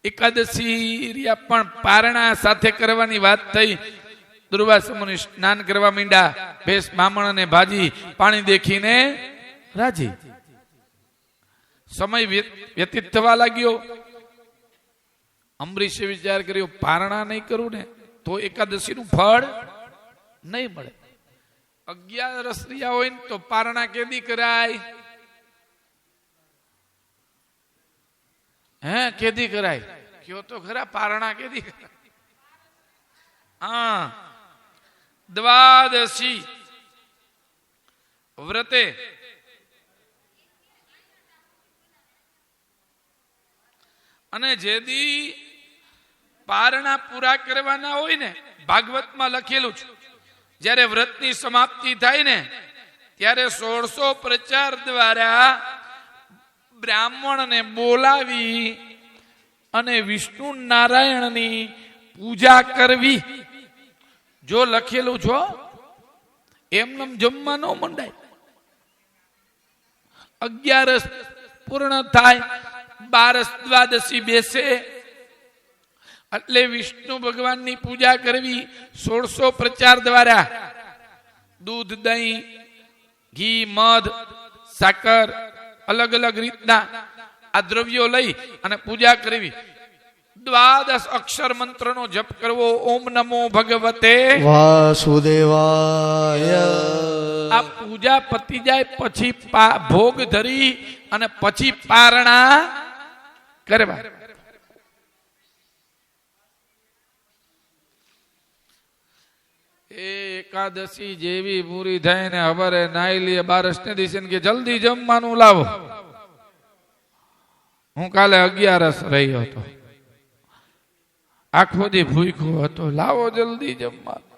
એકાદશી રિયા પણ પારણા સાથે કરવાની વાત થઈ. દુર્વાસા મુનિ સ્નાન કરવા માંડ્યા. ભેંસ બામણ અને ભાજી પાણી દેખીને રાજી. સમય વ્યતીત થવા લાગ્યો. અંબરીશે વિચાર કર્યો, પારણા નહીં કરું ને તો એકાદશી નું ફળ નહીં મળે. 11 રિયા હોય ને તો પારણા કેદી કરાય? કેદી કરાય? કયો તો ખરા, પારણા કેદી કરાય? હા, દ્વાદશી વ્રતે અને જેદી પારણા પૂરા કરવાના હોય ને, ભાગવતમાં લખેલું છે, જ્યારે વ્રતની સમાપ્તિ થાય ને ત્યારે 1600 પ્રચાર દ્વારા બ્રાહ્મણને બોલાવી અને વિષ્ણુ નારાયણની પૂજા કરવી. જો લખેલું છો એમને જમવા ન મંડાય. 11 પૂર્ણ થાય, 12 દ્વાદશી બેસે એટલે વિષ્ણુ ભગવાનની પૂજા કરવી. 1600 પ્રચાર દ્વારા દૂધ, દહીં, ઘી, મધ, સાકર અલગ અલગ રીતના આ દ્રવ્યો લઈ અને પૂજા કરવી. 12 અક્ષર મંત્રનો જપ કરવો. ઓમ નમો ભગવતે વાસુદેવાય. આ પૂજા પતી જાય પછી ભોગ ધરી અને પછી પારણા કરવા. એકાદશી જેવી પૂરી થાય ને હવારે નાઈ લે, 12 ને દિવસે કે જલ્દી જમવાનું લાવો. હું કાલે 11 રહ્યો હતો, આખો દી ભૂખ્યો હતો, લાવો જલ્દી જમવાનું.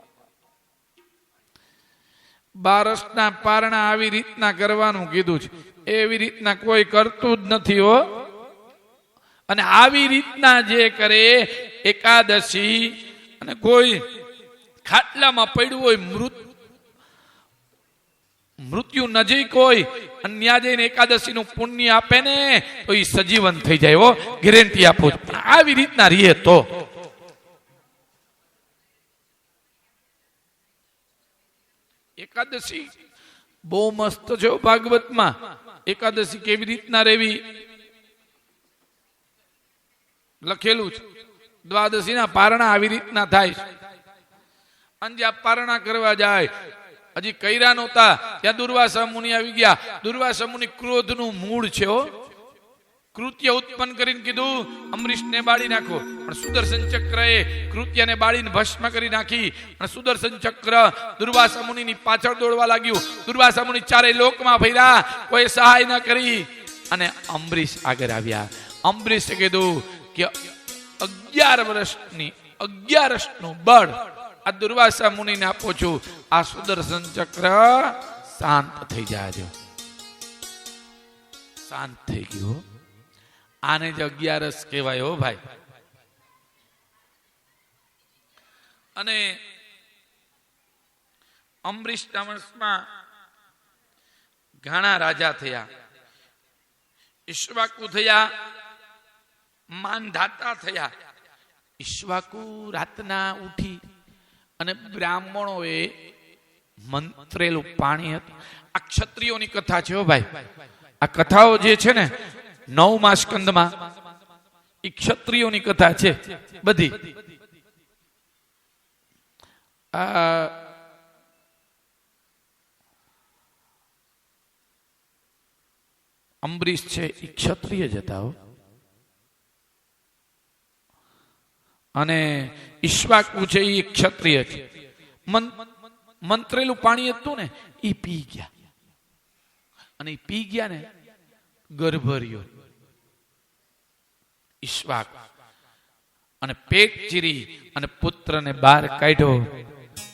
12 ના પારણા આવી રીતના કરવાનું કીધું છે. એવી રીતના કોઈ કરતું જ નથી હો. અને આવી રીતના જે કરે એકાદશી, અને કોઈ ખાટલામાં પડ્યું હોય, મૃત્યુ નજીક હોય અને ત્યાં જઈને એકાદશી નું પુણ્ય આપે ને તો એ સજીવન થઈ જાય હો, ગેરંટી આપું. પણ આવી રીતના રીએ તો એકાદશી બહુ મસ્ત છે ભાગવતમાં. એકાદશી કેવી રીતના રહેવી લખેલું છે. દ્વાદશી ના પારણા આવી રીતના થાય. અને જ્યાં પારણા કરવા જાય, હજી કર્યા નહોતા ત્યાં દુર્વાસા મુનિ આવી ગયા. દુર્વાસા મુનિ ક્રોધનું મૂળ છે હો. કૃત્ય ઉત્પન્ન કરીને કીધું અમરીશને બાળી નાખો, પણ સુદર્શન ચક્ર એ કૃત્યને બાળીને ભસ્મ કરી નાખી. અને સુદર્શન ચક્ર દુર્વાસા મુનિની પાછળ દોડવા લાગ્યું. દુર્વાસા મુનિ ચારે લોકમાં ફર્યા, કોઈ સહાય ન કરી. અને અમરીશ આગળ આવ્યા. અમરીશે કીધું કે 11 વર્ષની 11નું બળ આ દુર્વાસા મુનિને આપો છું. આ સુદર્શન ચક્ર શાંત થઈ જાજો. શાંત થઈ ગયો. આને જ 11 કહેવાય હો ભાઈ. અને અમરીશ ના વંશમાં ઘણા રાજા થયા. ઈક્ષ્વાકુ થયા, માનધાતા થયા. ઈક્ષ્વાકુ રાતના ઉઠી અને બ્રાહ્મણોએ મંત્રેલું પાણી હતું. આ ક્ષત્રિયોની કથા છે હો ભાઈ. આ કથાઓ જે છે ને 9મા સ્કંદમાં એ ક્ષત્રિયોની કથા છે બધી. અંબરીશ છે એ ક્ષત્રિય જ હતા. અને ઈક્ષ્વાકુ છે એ ક્ષત્રિય છે. મંત્રેલું પાણી હતું ને એ પી ગયા. અને પી ગયા ને ગર્ભ રહ્યો ઈક્ષ્વાકુ. અને પેટ ચીરી અને પુત્રને બહાર કાઢ્યો.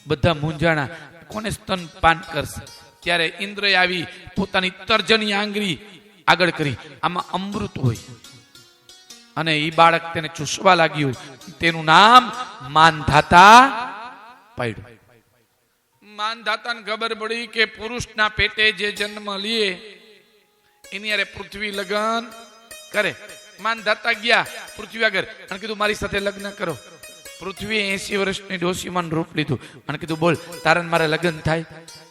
બધા મૂંઝાણા, કોને સ્તનપાન કરશે? ત્યારે ઇન્દ્રએ આવી પોતાની તર્જની આંગળી આગળ કરી. આમાં અમૃત હોય. અને એ બાળક તેને ચૂસવા લાગ્યું. તેનું નામ માનધાતા પાડ્યું. માનધાતાને ખબર પડી કે પુરુષના પેટે જે જન્મ લે એની અરે પૃથ્વી લગન કરે. માનધાતા ગયા પૃથ્વી આગળ અને કીધું મારી સાથે લગ્ન કરો. પૃથ્વીએ 80 વર્ષની ડોશીમાન રૂપ લીધું અને કીધું બોલ તારા મારે લગ્ન થાય?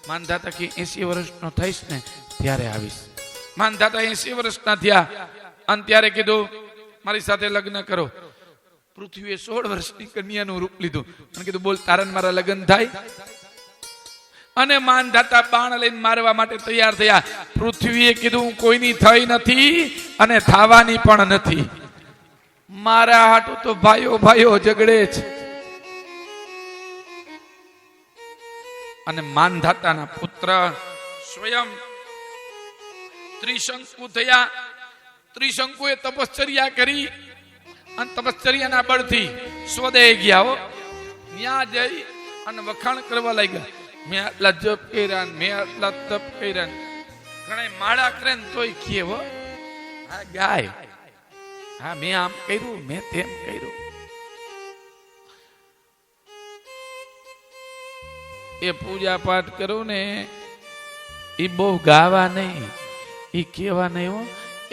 માનધાતા કે 80 વર્ષનો થઈશ ને ત્યારે આવીશ. માનધાતા 80 વર્ષના થયા અને ત્યારે કીધું મારી સાથે લગ્ન કરો. પૃથ્વીએ 16 વર્ષની કન્યાનું રૂપ લીધું અને કીધું બોલ તારા મારા લગ્ન થાય? અને માનધાતા બાણ લઈને મારવા માટે તૈયાર થયા. પૃથ્વીએ કીધું કોઈની થઈ નથી અને થવાની પણ નથી. મારા હાટુ તો ભાઈઓ ભાઈઓ ઝઘડે છે. અને માનધાતાના પુત્ર સ્વયં ત્રિશંકુ થયા. ત્રિશંકુએ તપશ્ચર્યા કરી અને તપશ્ચર્યાના બળથી સ્વદેહ ગયા. હો ત્યાં જઈ અને વખાણ કરવા લાગ્યા. મેં આટલા જપ કર્યા, મેં આટલા તપ કર્યા. ઘણા માળા કરે ને તોય કહે હો આ ગાય, હા મેં આમ કર્યું, મેં તેમ કર્યું. એ પૂજા પાઠ કરું ને એ બહુ ગાવા નહીં, એ કેવા નહીં. હો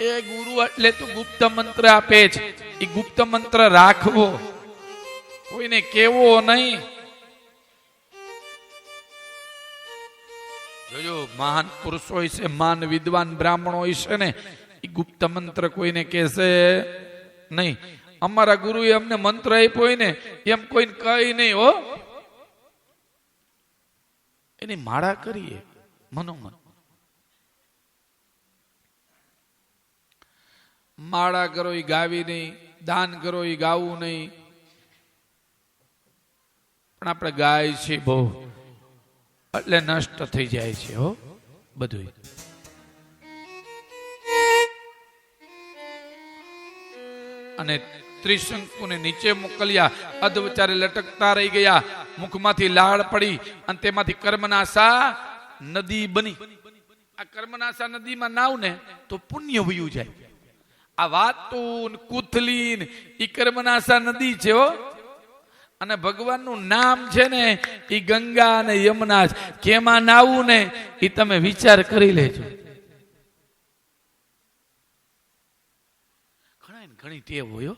એ ગુરુ એટલે તો ગુપ્ત મંત્ર આપે છે. એ ગુપ્ત મંત્ર રાખવો, કોઈને કેવો નહીં. જોજો મહાન પુરુષો હોય છે, મહાન વિદ્વાન બ્રાહ્મણો હોય છે ને, એ ગુપ્ત મંત્ર કોઈને કહેશે નહીં. અમારા ગુરુએ અમને મંત્ર આપ્યો હોય ને એમ કોઈને કઈ નહીં. હો એની માળા કરીએ મનોમન. માળા કરો એ ગાવી નહીં, દાન કરો એ ગાવું નહીં. પણ આપણે ગાય છે બહુ એટલે નષ્ટ થઈ જાય છે. હો બધું અને ત્રિશંકુને નીચે મોકલ્યા. અધવચારે લટકતા રહી ગયા. મુખમાંથી લાળ પડી અને તેમાંથી કર્મનાશા નદી બની. આ કર્મનાશા નદીમાં નાવ ને તો પુણ્ય વયું જાય. આ વાતુન કુથલીન ઈ કર્મનાશા નદી છે. હો અને ભગવાનનું નામ છે ને એ ગંગા અને યમુના. કેમાં નાવું ને એ તમે વિચાર કરી લેજો. ઘણી ટેવ હોય.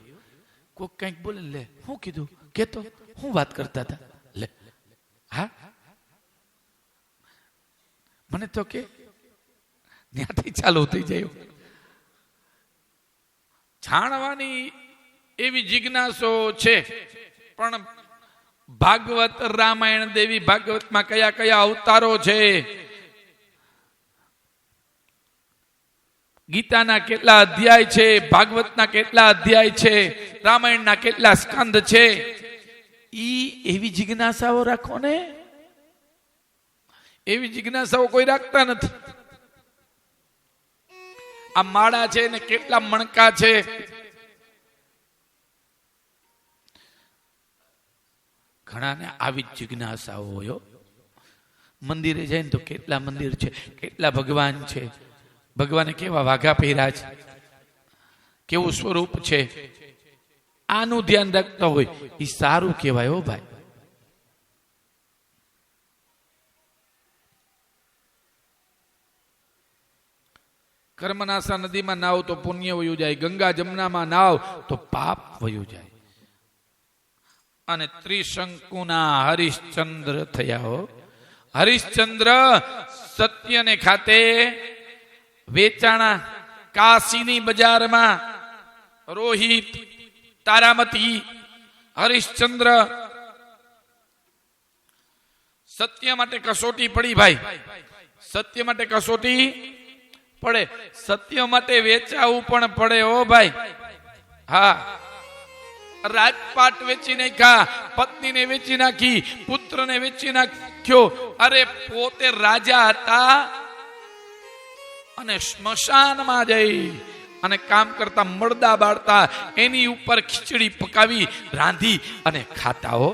કોક કઈક બોલે લે હું કીધું કેતો હું વાત કરતા હતા લે હા મને તો કે ત્યાંથી ચાલુ થઈ જાય. જાણવાની એવી જિજ્ઞાસો છે. પણ ભાગવત રામાયણ દેવી ભાગવતમાં કયા કયા અવતારો છે, ગીતાના કેટલા અધ્યાય છે, ભાગવતના કેટલા અધ્યાય છે, રામાયણના કેટલા સ્કંદ છે, એવી જિજ્ઞાસાઓ રાખો ને. એવી જિજ્ઞાસાઓ કોઈ રાખતા નથી. આ માળા છે ને કેટલા મણકા છે. ઘણાને આવી જ જિજ્ઞાસાઓ હોય. મંદિરે જાય ને તો કેટલા મંદિર છે, કેટલા ભગવાન છે, ભગવાને કેવા વાઘા પહેર્યા છે, કેવું સ્વરૂપ છે, આનું ધ્યાન રાખતા હોય એ સારું કહેવાય. હો ભાઈ કર્મનાશા નદીમાં નાવ તો પુણ્ય વયું જાય, ગંગા જમનામાં નાવ તો પાપ વયું જાય. અને ત્રિશંકુના હરિશ્ચંદ્ર થયા. હો હરિશ્ચંદ્ર સત્યને ખાતે વેચાણા. કાશીની બજારમાં રોહિત, તારામતી, હરિશ્ચંદ્ર. સત્ય માટે કસોટી પડી ભાઈ, સત્ય માટે કસોટી પડે. સત્ય માટે વેચાવું પણ પડે. હો ભાઈ હા રાજપાટ વેચી નાખ્યા, પત્નીને વેચી નાખી, પુત્રને વેચી નાખ્યો. અરે પોતે રાજા હતા અને સ્મશાનમાં જઈ અને કામ કરતા મળદા બાળતા એની ઉપર ખીચડી પકાવી રાંધી અને ખાતા. હો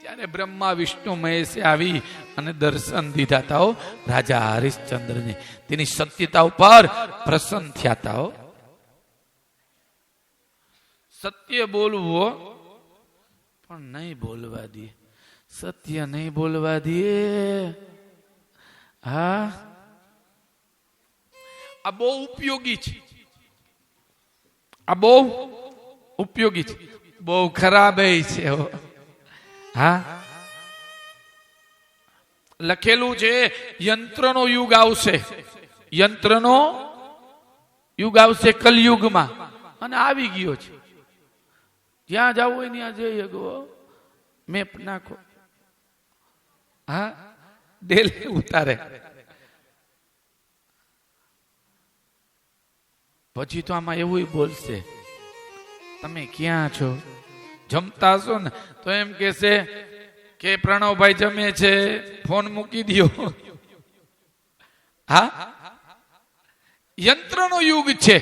ત્યારે બ્રહ્મા વિષ્ણુ મહેશે આવી અને દર્શન દીધા હતા. હો રાજા હરિશ્ચંદ્રને તેની સત્યતા ઉપર પ્રસન્ન થયા હતા. હો સત્ય બોલવું પણ નહીં બોલવા દે. સત્ય નહીં બોલવા દે. હા આ બહુ ઉપયોગી છે, આ બહુ ઉપયોગી છે, બહુ ખરાબ છે. હા, લખેલું છે યંત્રનો યુગ આવશે, યંત્રનો યુગ આવશે કલયુગમાં, અને આવી ગયો છે. જ્યાં જવું હોય ત્યાં જઈ શકો, મેપ નાખો, હા, ડેલી ઉતારે. પછી તો આમાં એવું બોલશે, તમે ક્યાં છો? જમતા છો ને તો એમ કહેશે કે પ્રણવભાઈ જમે છે, ફોન મૂકી દો. હા, યંત્રનો યુગ છે.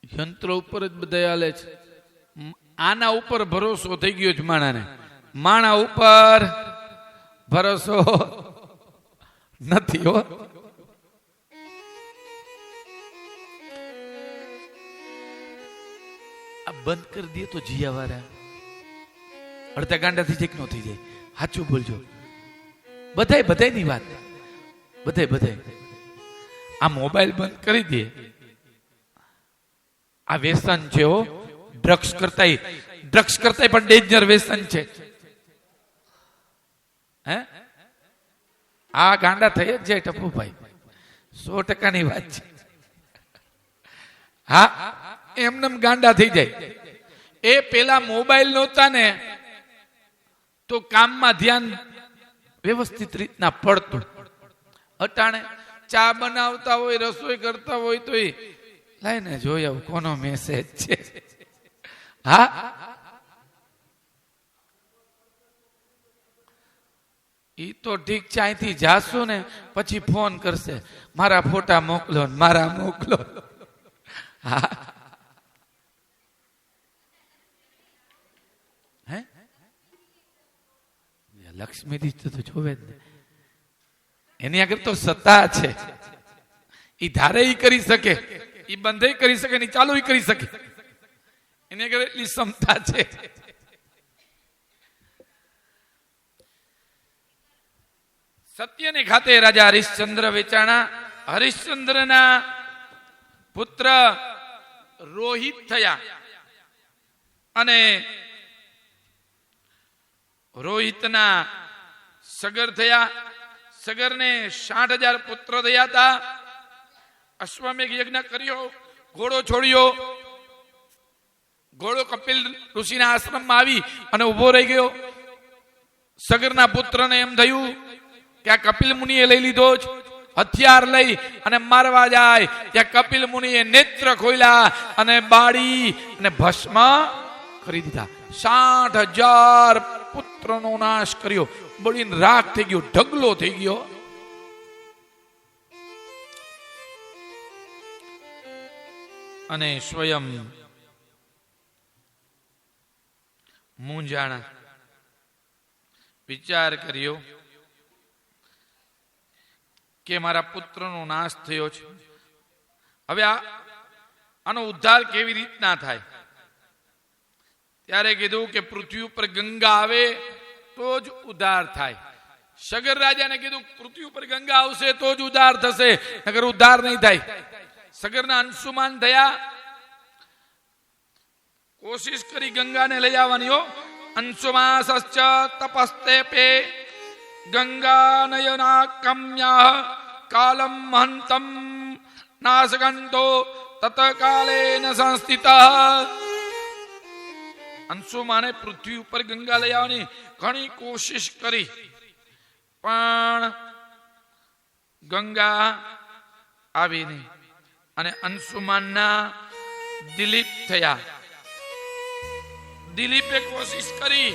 યંત્ર ઉપર જ બધા હાલે છે. આના ઉપર ભરોસો થઈ ગયો છે માણાને, માણા ઉપર ભરોસો નથી. હો, આ બંધ કરી દે તો જીયા વાળા અડધા ગાંડા થઈ જાય કે ન થઈ જાય? સાચું બોલજો. બધાની વાત, બધાય આ મોબાઈલ બંધ કરી દે. આ વ્યસન છે. હો, ડ્રગ્સ કરતા પણ ડેન્જર વ્યસન છે. હે, આ ગાંડા થઈ જ જાય ટપુભાઈ, 100%ની વાત છે. હા, એમને ગાંડા થઈ જાય. એ પેલા મોબાઈલ નહોતા ને તો કામમાં ધ્યાન વ્યવસ્થિત રીતના પડતું. અટાણે ચા બનાવતા હોય, રસોઈ કરતા હોય તો લાઈને જોઈ આવું કોનો મેસેજ છે. હા, ઈ તો ઠીક છે, અહીંથી જાશું ને પછી ફોન કરશે, મારા ફોટા મોકલો, મારા મોકલો. હા, હે, લક્ષ્મીજી તો જોવે જ ને, એની આગળ તો સત્તા છે. ઈ ધારે ઈ કરી શકે, ઈ બંધે કરી શકે, ની ચાલુ ઈ કરી શકે, એની આગળ એટલી ક્ષમતા છે. સત્યને ખાતે રાજા હરિશ્ચંદ્ર વેચાણા. હરિશ્ચંદ્રના પુત્ર રોહિત થયા, અને રોહિતના સગર થયા. સગરને 60,000 પુત્ર થયા હતા. અશ્વમેઘ યજ્ઞ કર્યો, ઘોડો છોડ્યો. ઘોડો કપિલ ઋષિના આશ્રમમાં આવી અને ઉભો રહી ગયો. સગરના પુત્રને એમ થયું કે આ કપિલ મુનિએ લઈ લીધો જ, હથિયાર લઈ અને મારવા જાય ત્યાં કપિલ મુનિએ નેત્ર ખોલ્યા અને બાળી અને ભસ્મ કરી દીધા. 60,000 પુત્રનો નાશ કર્યો. બળીને રાખ થઈ ગયો, ઢગલો થઈ ગયો. અને સ્વયં મૂંઝાણા. વિચાર કર્યો કે મારા પુત્રનો નાશ થયો છે, હવે આનો ઉદ્ધાર કેવી રીતના થાય? ત્યારે કીધું કે પૃથ્વી ઉપર ગંગા આવે તો જ ઉદ્ધાર થાય. સગર રાજાને કીધું પૃથ્વી ઉપર ગંગા આવશે તો જ ઉદ્ધાર થશે, નકર ઉદ્ધાર નહીં થાય. સગરના અંશુમાન થયા, કોશિશ કરી ગંગાને લઈ આવવાની. હો, અંશુમાસશ્ચ તપસ્તેપે ગંગા નયના કમ્યા કાલમ મહંતમ નાસગંતો તત કાલેન સંસ્થિત. અંશુમાને પૃથ્વી ઉપર ગંગા લઈ આવવાની ઘણી કોશિશ કરી, પણ ગંગા આવી નહીં. અને અંશુમાનના દિલીપ થયા. દિલીપે કોશિશ કરી,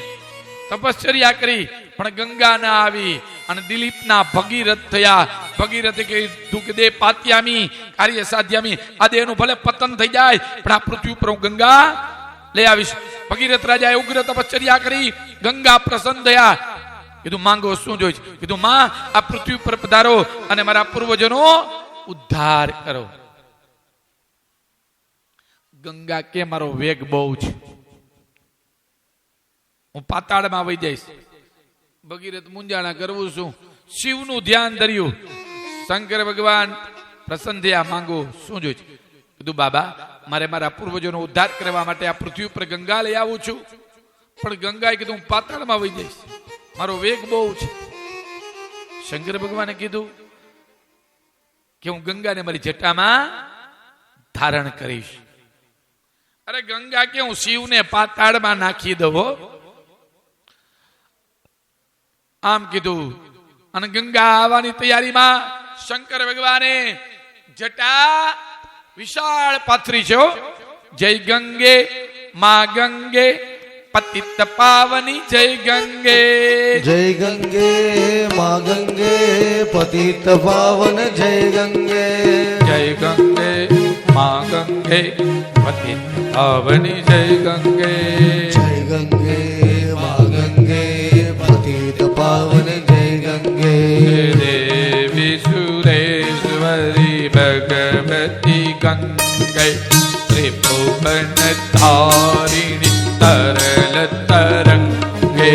તપશ્ચર્યા કરી, પણ ગંગા ના આવી. અને દિલીપના ભગીરથ થયા. ભગીરથે કીધું કે દે પાત્યામી કાર્ય સાધ્યામી, આ દેહનું ભલે પતન થઈ જાય પણ આ પૃથ્વી ઉપર હું ગંગા લઈ આવીશ. ભગીરથ રાજાએ ઉગ્ર તપશ્ચર્યા કરી, ગંગા પ્રસન્ન થયા. કીધું માંગો શું જોઈશ? કીધું માં આ પૃથ્વી ઉપર પધારો અને મારા પૂર્વજનો ઉદ્ધાર કરો. ગંગા કે મારો વેગ બહુ છે, હું પાતાળમાં વહી જઈશ. ભગીરથ મુંજાણા કરવું શું? શિવનું ધ્યાન ધર્યું. શંકર ભગવાન પ્રસન્ન થયા. માંગો શું જોઈએ? કીધું બાબા મારે મારા પૂર્વજોનો ઉદ્ધાર કરવા માટે આ પૃથ્વી ઉપર ગંગા લઈ આવું છું, પણ ગંગાએ કીધું હું પાતાળમાં વહી જઈશ, મારો વેગ બહુ છે. શંકર ભગવાને કીધું કે હું ગંગાને મારી જટામાં ધારણ કરીશ. અરે ગંગા કે હું શિવને પાતાળમાં નાખી દઉં. આમ કીધું અને ગંગા આવવાની તૈયારીમાં શંકર ભગવાને જટા વિશાળ પાથરી છે. જય ગંગે મા ગંગે પતિત પાવની જય ગંગે. જય ગંગે મા ગંગે પતિત પાવન જય ગંગે. જય ગંગે મા ગંગે પતિત પાવની જય ગંગે. જય ગંગે મા ગંગે પતિત પાવન જય ગંગે. દેવી સુરેશ્વરી ભગવતી ગંગે ત્રિભુવન ધારિણી તરલ તરંગે.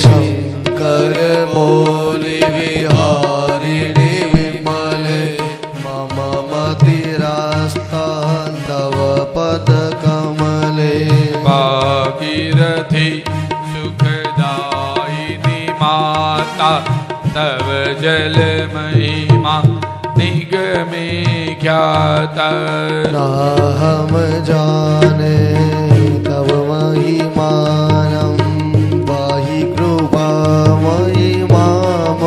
શંકર મૌલી વિહારિણી વિમલે મમ મતિરાસ્તા તવ પદ કમલે. ભાગીરથી સુખદાયિની માતા તવ જલ મહિમા નિગમે ખ્યાતા. નાહમ જાને તવ મહિમાનમ પાહિ કૃપા મહિમામગ્નાનમ.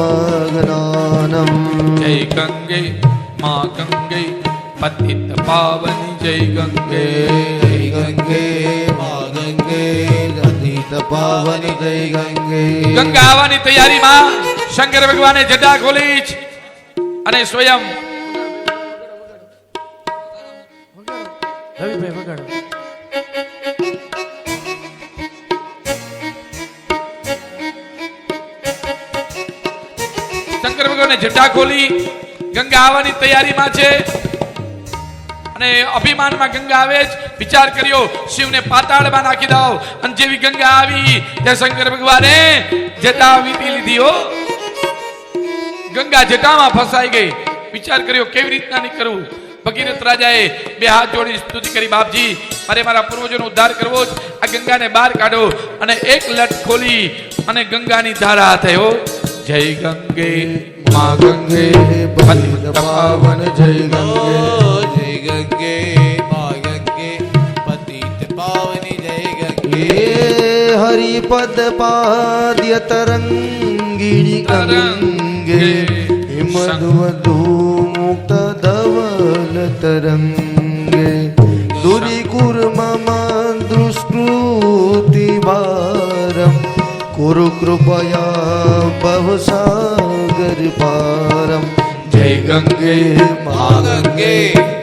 જય ગંગે મા ગંગે પતિત પાવની જય ગંગે. જય ગંગે મા ગંગે પતિત પાવન જય ગંગે. ગંગા આવવાની તૈયારીમાં શંકર ભગવાને જટા ખોલી છે અને સ્વયં શંકર ભગવાને જટા ખોલી. ગંગા આવવાની તૈયારીમાં છે અને અભિમાનમાં ગંગા આવે જ વિચાર કર્યો શિવને પાતાળમાં નાખી દો. અને જેવી ગંગા આવી ત્યાં શંકર ભગવાને જટા વીતી લીધી. હો ગંગા જટામાં ફસાઈ ગઈ. વિચાર કર્યો કેવી રીતના નીકળવું. ભગીરથ રાજાએ બે હાથ જોડી સ્તુતિ કરી, બાપજી મારે મારા પૂર્વજોનો ઉદ્ધાર કરવો જ, આ ગંગાને બહાર કાઢો. અને એક લટ ખોલી અને ગંગાની ધારા થયો. જય ગંગે મા ગંગે પતિત પાવન જય ગંગે. જય ગંગે મા ગંગે પતિત પાવની જય ગંગે. હરિપદ પાદ્ય તરંગિણી ગંગે હિમધુ મુક્ત ધવલ તરંગે. દુરીકુર મમ દુષ્કૃતિ ભારમ કુરુ કૃપયા ભવસાગર પારમ. જય ગંગે મા ગંગે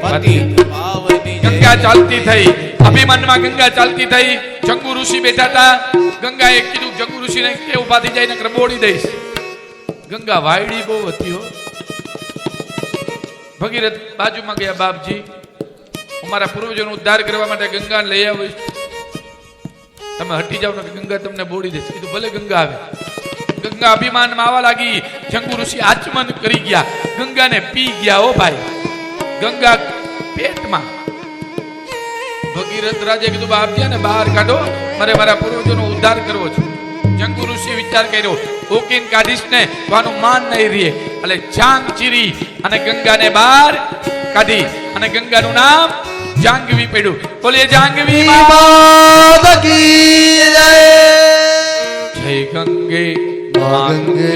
પતિત પાવની જય ગંગા ચાલતી થઈ. અભિમાનમાં ગંગા ચાલતી થઈ. જંગુ ઋષિ બેઠા હતા. ગંગાએ કીધું જંગુ ઋષિને કે ઉભા થઈ જાય નકર બોડી દઈશ. ગંગા વાયડી બહુ હતી. હો ભગીરથ બાજુમાં ગયા, બાપજી હું મારા પૂર્વજોનો ઉદ્ધાર કરવા માટે ગંગાને લઈ આવીશ, તમે હટી જાવ ને ગંગા તમને બોડી દેશે. કીધું ભલે ગંગા આવે. ગંગા અભિમાનમાં આવવા લાગી. જંગુ ઋષિ આચમન કરી ગયા, ગંગાને પી ગયા. ઓ ભાઈ ગંગા પેટમાં. ભગીરથ રાજે કીધું બાપજી ને બહાર કાઢો, મારે મારા પૂર્વજોનો ઉદ્ધાર કરવો છે. જંગુ ઋષિ વિચાર કર્યો ઓકીન કાઢીશ ને તો આનું માન નહીં રહે, એટલે જાંગ ચીરી અને ગંગાને બહાર કાઢી અને ગંગાનું નામ જાંગવી પડ્યું. બોલીએ જાંગવી માતા કી જય. જય ગંગે મા ગંગે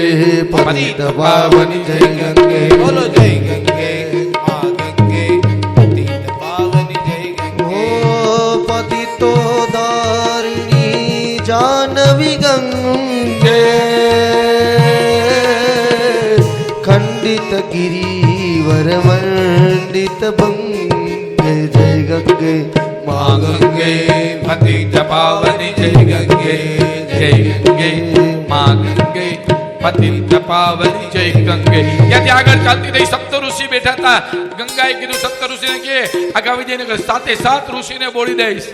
પતિત પાવન જય ગંગે. બોલો જય ગંગે મા ગંગે પતિત પાવની જય ગંગે. ઓ પતિતો દારિણી જાનવી ગંગે ખંડિત ગિરિવર મંડિત ભંગે. જય ગંગે મા ગંગે પતિત પાવની જય ગંગે. જય ગંગે મા ગંગે પતિત પાવની જય ગંગે. ત્યાંથી આગળ ચાલતી રહી. સપ્ત ઋષિ બેઠા હતા. ગંગાએ કીધું સપ્ત ઋષિને કે આગળ જઈને સાથે સાત ઋષિને બોલી દઈશ.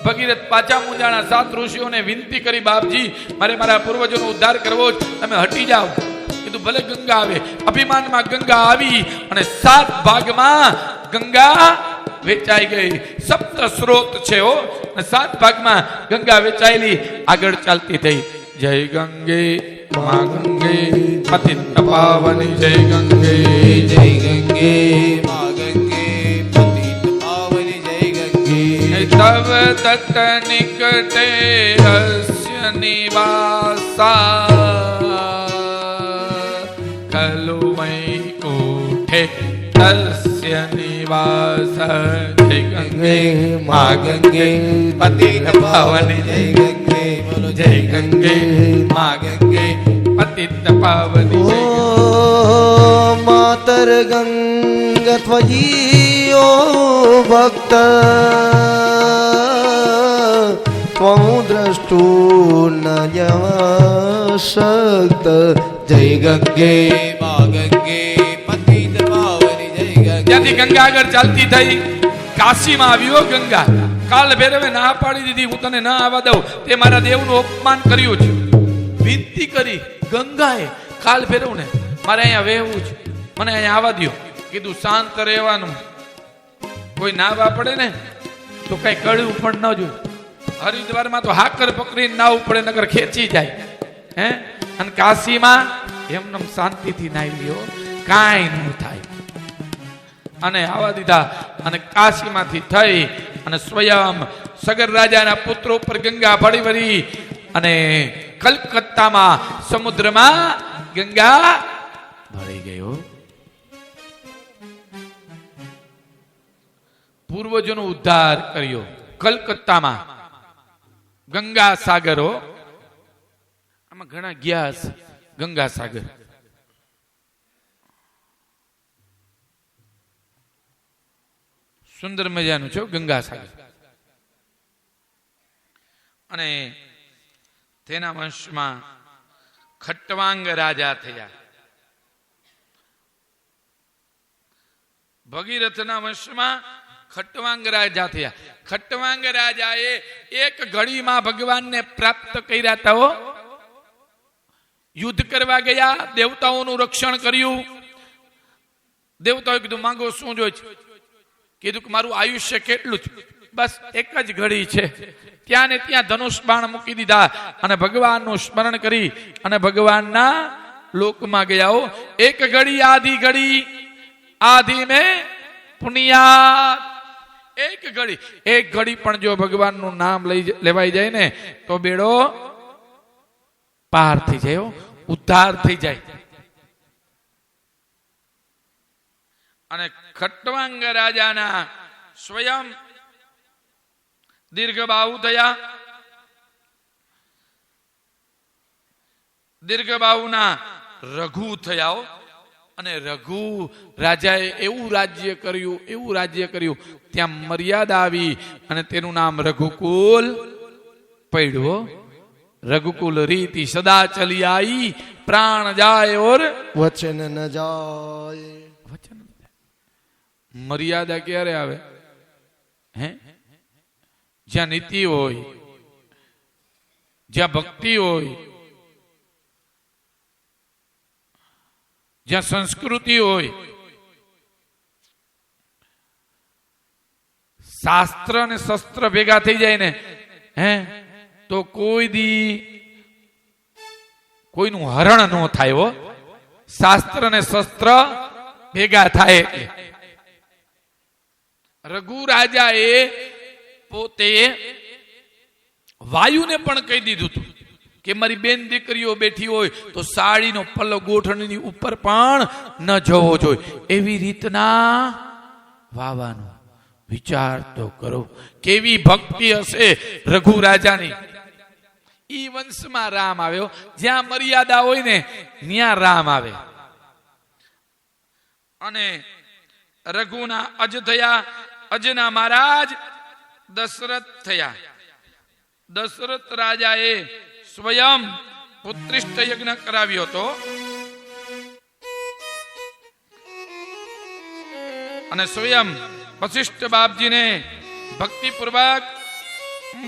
ભગીરથ પાછા મૂંઝાણા. 7 ઋષિઓને વિનંતી કરી, બાપજી મારે મારા પૂર્વજોનો ઉદ્ધાર કરવો જ, તમે હટી જાઓ. કીધું ભલે ગંગા આવે. અભિમાનમાં ગંગા આવી અને 7 ભાગમાં ગંગા વેચાઈ ગઈ. સપ્ત સ્રોત છે હો, અને 7 ભાગમાં ગંગા વેચાયેલી આગળ ચાલતી થઈ. જય ગંગે મા ગંગે પતિત પાવની, જય ગંગે જય ગંગે મા ગંગે પતિત પાવની, જય ગંગે. તવ તટ નિકટે હસ્ય નિવાસા ખલુ વૈકુંઠે તસ્ય નિવાસ. જય ગંગે મા ગંગે પતિત પાવની, જય ગંગે. બોલો જય ગંગે મા ગંગે પતિત પાવની, જય ગંગે. માતર ગંગ ત્વયી ઓ ભક્ત ત્વં દ્રષ્ટુ ન શક્ત. જય ગંગે મા ગંગે પતિત પાવની, જય ગંગે. ત્યાંથી ગંગા આગળ ચાલતી થઈ કાશીમાં આવ્યો. ગંગા કાલ ભૈરવે ના પાડી દીધી, હું તને ના આવવા દઉં. તે મારા દેવનું અપમાન કર્યું છે. વિનંતી કરી ગંગાએ કાલ ભૈરવને, મારે અહીંયા વહેવું છે, મને અહીંયા આવવા દો. કીધું શાંત રહેવાનું, કોઈ નાવા પડે ને તો કઈ કળ્યું પણ ન જોયું. હરિદ્વારમાં તો હાકર પકડીને નાવું પડે, નગર ખેંચી જાય. હે અને કાશીમાં એમને શાંતિથી નાઈ લ્યો, કાંઈ ન થાય. અને આવા દીધા અને કાશીમાંથી થઈ અને સ્વયં સગર રાજાના પુત્રો ઉપર ગંગા ભળી વળી અને કલકત્તામાં સમુદ્રમાં ગંગા ભળી ગયો. પૂર્વજોનો ઉદ્ધાર કર્યો કલકત્તામાં. ગંગા સાગરો આમાં ઘણા ગયા છે. ગંગા સાગર સુંદર મજાનું છે ગંગા સાગર. અને તેના વંશમાં ખટ્ટવાંગ રાજા થયા. ભગીરથના વંશમાં ખટ્ટવાંગ રાજા થયા. ખટ્ટવાંગ રાજાએ એક ઘડીમાં ભગવાનને પ્રાપ્ત કર્યા હતા. યુદ્ધ કરવા ગયા, દેવતાઓનું રક્ષણ કર્યું. દેવતાઓએ કીધું માંગો શું જોઈએ છે? કીધું કે મારું આયુષ્ય કેટલું છે? બસ એક જ ઘડી છે. ત્યાં ને ત્યાં ધનુષ બાણ મૂકી દીધા અને ભગવાનનું સ્મરણ કરી અને ભગવાનના લોકમાં ગયા. એક ઘડી આધી ઘડી આધી મેં પુણ્યાત. એક ઘડી પણ જો ભગવાનનું નામ લેવાઈ જાય ને તો બેડો પાર થઈ જાય, ઉદ્ધાર થઈ જાય. અને ખટ્ટવાંગ રાજાના સ્વયં દીર્ઘબાહુ થયા. દીર્ઘબાહુના રઘુ થયા. અને રઘુ રાજાએ એવું રાજ્ય કર્યું ત્યાં મર્યાદા આવી અને તેનું નામ રઘુકુલ પડ્યું. રઘુકુલ રીતિ સદા ચલી आई, प्राण जाए और વચન ન જાય. વચન મર્યાદા ક્યારે આવે? હે જ્યાં નીતિ હોય, જ્યાં ભક્તિ હોય, જ્યાં સંસ્કૃતિ હોય. શાસ્ત્ર અને શસ્ત્ર ભેગા થઈ જાય ને હે તો કોઈનું હરણ ન થાય. હો શાસ્ત્ર અને શસ્ત્ર ભેગા થાય. રઘુ રાજા એ પોતે વાયુને પણ કહી દીધું હતું કે મારી બેન દીકરીઓ બેઠી હોય તો સાડીનો પલ્લો ગોઠણની ઉપર પણ ન જવો જોઈએ. એવી રીતના વાવાનું વિચાર તો કરો. કેવી ભક્તિ હશે રઘુ રાજાની. ઈ વંશમાં રામ આવ્યો. જ્યાં મર્યાદા હોય ને ત્યાં રામ આવે. અને રઘુના અજ થયા. અજના મહારાજ દશરથ થયા. દશરથ રાજાએ સ્વયં પુત્રિષ્ઠ યજ્ઞ કરાવ્યો હતો. અને સ્વયં વશિષ્ઠ બાપજીને ભક્તિપૂર્વક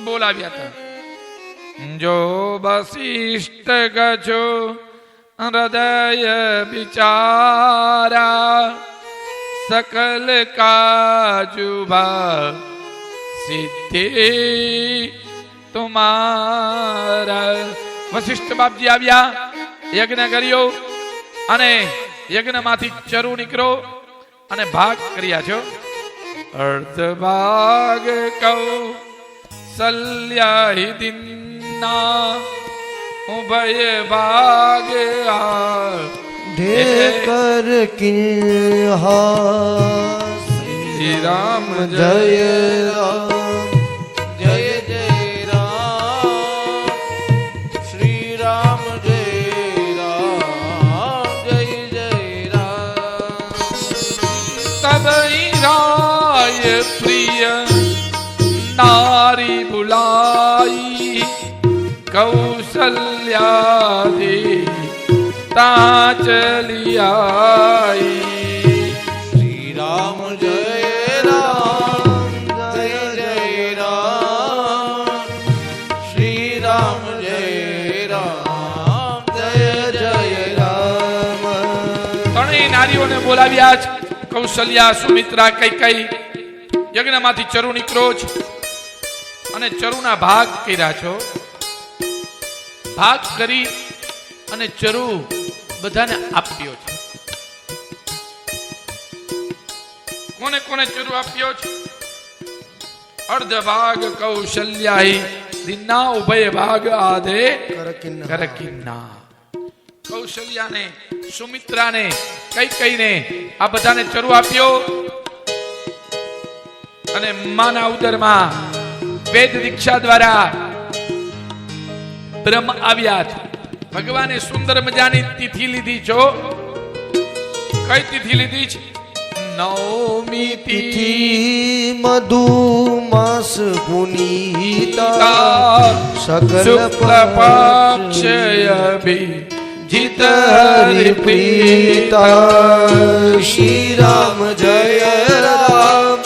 બોલાવ્યા હતા. જો વશિષ્ઠ ગજો હૃદય બિચારા સકલ કાજુભા સિદ્ધિ તુમારા. વશિષ્ઠ બાપજી આવ્યા, યજ્ઞ કર્યો અને યજ્ઞમાંથી ચરુ નીકળો અને ભાગ કર્યા છો. અર્ધ ભાગ કૌસલ્યા દિન્ના ઉભય ભાગ ઢેકર કિલ્હા શ્રી રામ જય રામ જય જય રામ શ્રી રામ જય રામ જય જય રામ. તબઈ રાય પ્રિય નારી બુલાઈ કૌશલ્યાદિ તા ચલી આઈ. શ્રી રામ જય રામ જય જય રામ શ્રી રામ જય રામ જય જય રામ. ત્રણેય નારીઓને બોલાવ્યા છે. કૌશલ્યા, સુમિત્રા, કૈકેયી. યજ્ઞમાંથી ચરુ નીકળો છે અને ચરુના ભાગ કર્યા છો. ભાગ કરી અને ચરુ બધાને આપ્યો છે. કોને કોને ચરુ આપ્યો છે? અર્ધ ભાગ કૌશલ્યાહી દિન્ના ઉભય ભાગ આદે કરકિન્ના. કૌશલ્યાને, સુમિત્રાને, કૈકેયીને આ બધાને ચરુ આપ્યો અને માના ઉદરમાં વેદ દીક્ષા દ્વારા બ્રહ્મ આવ્યા છે. ભગવાને સુંદર મજાની તિથિ લીધી છો. કઈ તિથિ લીધી છે? નવમી તિથિ. મધુ માસ પુનીતા સકલ શુક્લ પક્ષય જીત પ્રીતા. શ્રી રામ જય રામ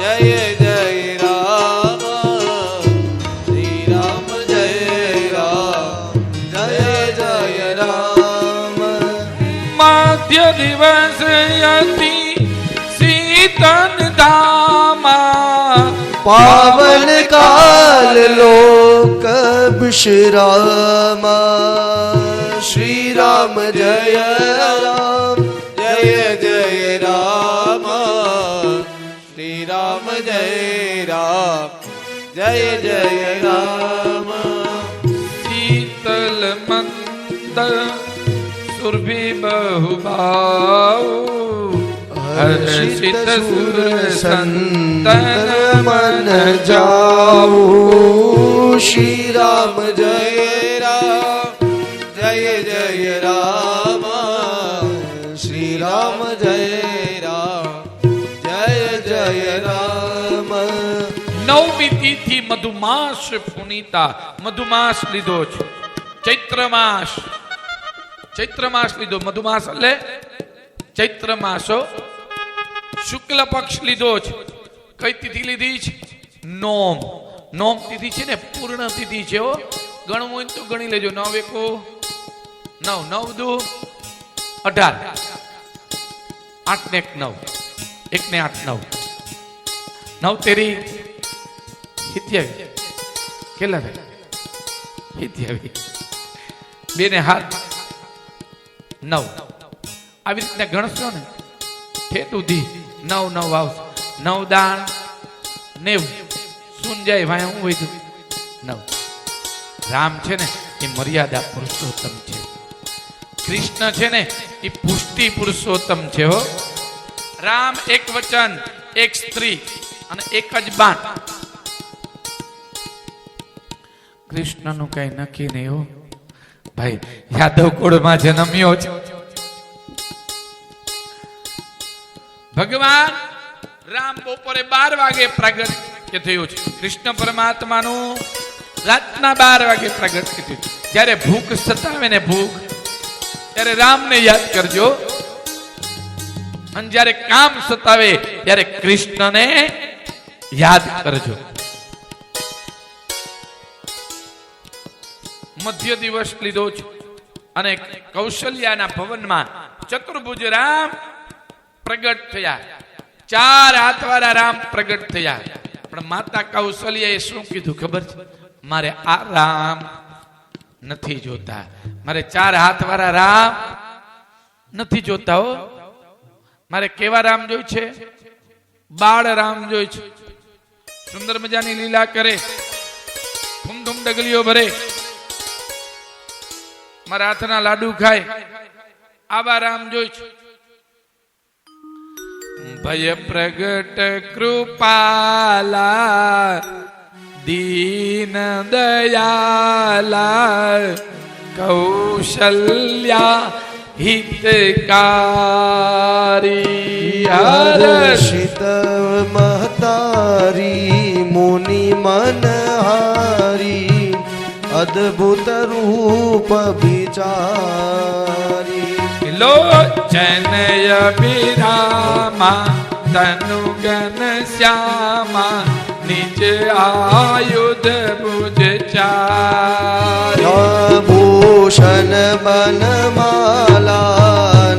જય જય રામ શ્રી રામ જય રામ જય જય રામ. મધ્ય દિવસ યતિ શીતન ધામા પાવન કાલ લોક વિશ્રામા. શ્રી રામ જય રામ જય જય રામ શ્રી રામ જય રામ જય જય રામ. શીતલ મંદ સુરભી બહુભાવ હર્ષિત સુર સંતન મન જાઉ. શ્રી રામ જય રામ જય જય રામ શ્રી રામ જય રામ જય જય રામ. નવમી તિથિ મધુમાસ પુનીતા. મધુમાસ લીધો છે. ચૈત્ર માસ. ચૈત્ર માસ લીધો. મધુમાસ એટલે ચૈત્ર માસો. શુક્લ પક્ષ લીધો છે. કઈ તિથિ લીધી છે? નોમ. નોમ તિથિ છે ને પૂર્ણ તિથિ છે. ગણવું હોય તો ગણી લેજો. 9 એકો 9, 9 દુ 18, 8 ને 1 9, 1 ને 8 9, 9 તેરી 27. કેટલા થાય? 27. 2 ને 7 9. આવી રીતના ગણશો ને ઠેઠ સુધી 9 9 આવશે. 9 દાણ 90. સુન જાય ભાઈ હું વધ્યું 9. રામ છે ને એ મર્યાદા પુરુષોત્તમ છે. કૃષ્ણ છે ને એ પુષ્ટિ પુરુષોત્તમ છે. હો, રામ એક વચન, એક સ્ત્રી અને એક જ બાણ. કૃષ્ણનું કઈ નક્કી નહીં. હો ભાઈ, યાદવ કુળમાં જન્મ્યો છે. ભગવાન રામ બપોરે 12 વાગે પ્રાગટ્ય થયું છે. કૃષ્ણ પરમાત્માનું રાતના 12 વાગે પ્રાગટ્ય થયું છે. જ્યારે ભૂખ સતાવે ને ભૂખ, ત્યારે રામને યાદ કરજો. અને જ્યારે કામ સતાવે ત્યારે કૃષ્ણને યાદ કરજો. મધ્ય દિવસ લીધો છે અને કૌશલ્યાના ભવનમાં ચતુર્ભુજ રામ પ્રગટ થયા. 4 હાથવાળા રામ પ્રગટ થયા. પણ માતા કૌશલ્યાએ શું કીધું ખબર છે? મારે આ રામ નથી જોતા, મારે 4 હાથવાળા રામ નથી જોતા હો. મારે કેવા રામ જોઈ છે? બાળ રામ જોઈ છે. સુંદર મજાની લીલા કરે, ધૂમ ડગલીઓ ભરે, મારા હાથના લાડુ ખાય, આવા રામ જોઈ છે. ભય પ્રગટ કૃપાલા દીન દયાલા કૌશલ્યા હિતકારી હર્ષિત મહતારી મુનિ મનહારી અદ્ભુત રૂપ વિચારી લોચનય વિરામા તનુ ગન શ્યામા નિજ આયુધ ભુજ ચારી ભૂષણ બનમાલા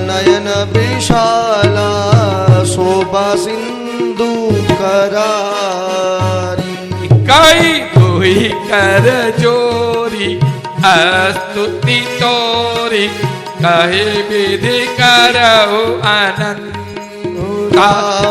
નયન વિશાલા શોભા સિંધુ કરારી કઈ કોઈ કર જોરી અસ્તુતિ તોરી કહે વિધિ કરો આનંદ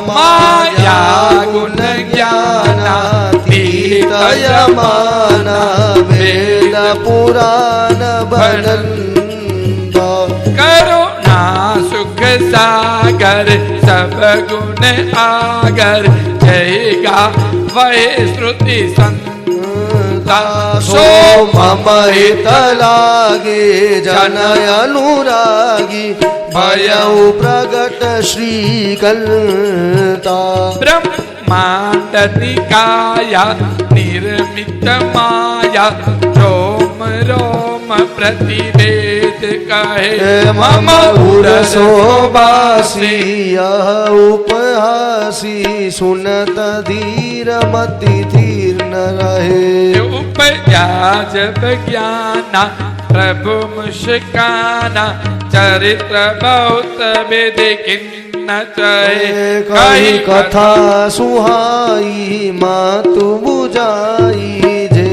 માયા ગુણ જ્ઞાનાતીતયમાના વેદ પુરાણ બનંદા કરુણા સુખ સાગર સબ ગુણ આગર જય ગા વહે શ્રુતિ સંતા સો મમ હિત લાગે જન અનુરાગી ભયઉ પ્રગટ શ્રી કલતા બ્રહ્માંડ નિકાયા નિર્મિત માયા રોમ રોમ પ્રતિવેદ કહે મમ ઉરસોબાસી ઉપહાસી સુનત ધીર મતિ ધીર ન રહે ઉપજા જબ જ્ઞાના પ્રભુ મુસ્કાના ચરિત્ર બહુત વેદે કિન્ન ચહે કઈ કથા સુહાઈ માતુ બુજાઈ જે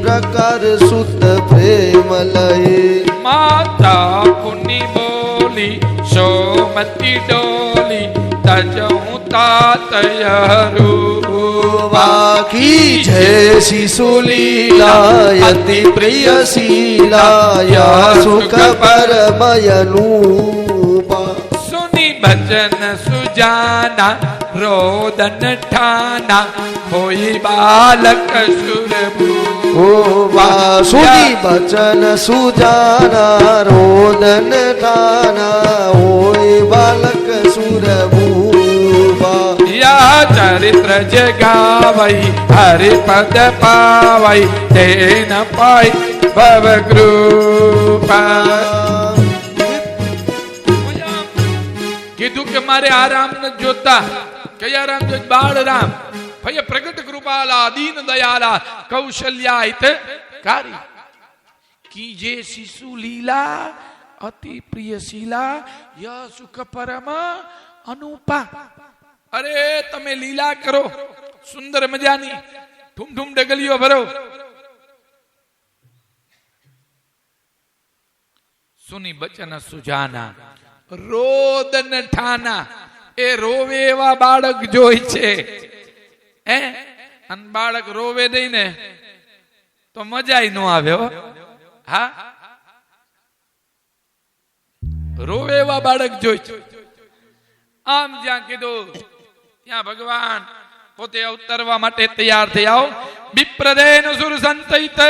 પ્રકાર સુત પ્રેમ લહે માતા પુની બોલી સોમતી ડોલી તજઉ તાતય વાકી જય શિશુ લીલાયતિ પ્રિય શીલાયા સુખ પરમયનુપા સુની ભજન સુજાના રોદન ઠાના હોય બાલક સુરભુ ઓ વાસુની બચન સુજાના રોદન ઠાના હોય બાલક સુરભૂપા યા ચરિત્ર જગાવઈ હરિપદ પાવઈ તેન પાઈ ભવ કૃપા. કીધું કે મારે આ રામ ન જોતા. કયા રામ જોઈ? બાળ રામ. ભય પ્રગટ કૃપાલા દીન દયાલા કૌશલ્યા હિતકારી કીજે શિશુ લીલા અતિ પ્રિય શીલા ય સુખ પરમ અનુપા. અરે તમે લીલા કરો સુંદર મજાની, ઠુમ ડગલીઓ ભરો, સુની બચન સુજાના રોદન ઠાના. એ રોવે એવા બાળક જોઈ છે. અને બાળક રોવે નહીં ને તો મજા ન આવે હો. હા, રોવે એવા બાળક જોઈ છે. આમ જ્યાં કીધું ત્યાં ભગવાન પોતે અવતરવા માટે તૈયાર થઈ આવો. વિપ્રદેન સુર સંતૈત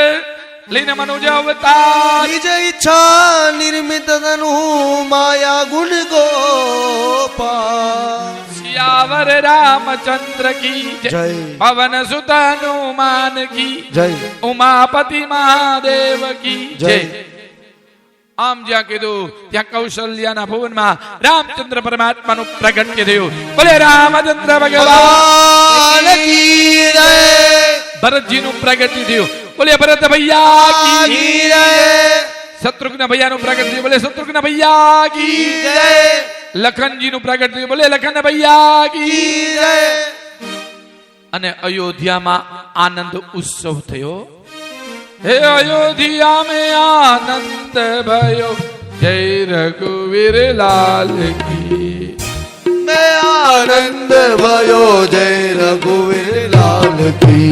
લીન મનુજ અવતાર નિજ ઈચ્છા નિર્મિત તનુ માયા ગુણ ગોપા સિયાવર રામચંદ્ર કી જય, જય પવન સુત હનુમાન કી જય ઉમાપતિ મહાદેવ કી જય. જય. આમ જ્યાં કીધું ત્યાં કૌશલ્યાના ભુવનમાં રામચંદ્ર પરમાત્માનું પ્રગટ્ય થયું. બોલે રામચંદ્ર ભગવાન કી જય. ભરતજીનું પ્રગટ્ય થયું. બોલે ભરત ભૈયા કી કી જય શત્રુઘ્ન ભૈયાનું પ્રગટ થયું બોલે શત્રુઘ્ન ભૈયા કી કી જય લખનજીનું પ્રગટ થયું બોલે લખન ભૈયા કી કી જય અને અયોધ્યામાં આનંદ ઉત્સવ થયો હે અયોધ્યા में આનંદ ભયો જય રઘુવીર લાલ કી मैं आनंद भयो जय रघुवीर लाल की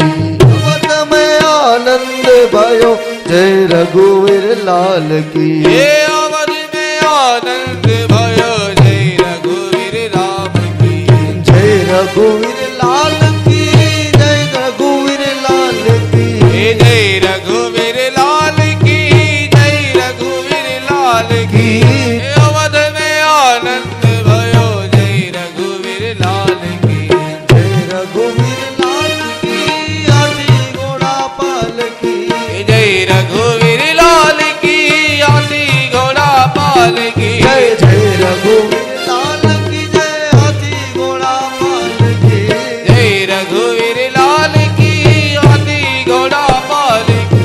अवध में आनंद भयो जय रघुवीर लाल की हे अवध में आनंद भयो जय रघुवीर राम की जय रघुवीर लाल की जय रघुवीर लाल की हे जय रघुवीर लाल की जय रघुवीर लाल की हे अवध में आनंद भयो जय रघुवीर लाल की जय रघुवीर लाल की हाथी घोड़ा पाल की हे जय रघुवीर लाल की हाथी घोड़ा पाल की जय जय रघुवीर लाल की जय हाथी घोड़ा पाल की जय रघुवीर लाल की हाथी घोड़ा पाल की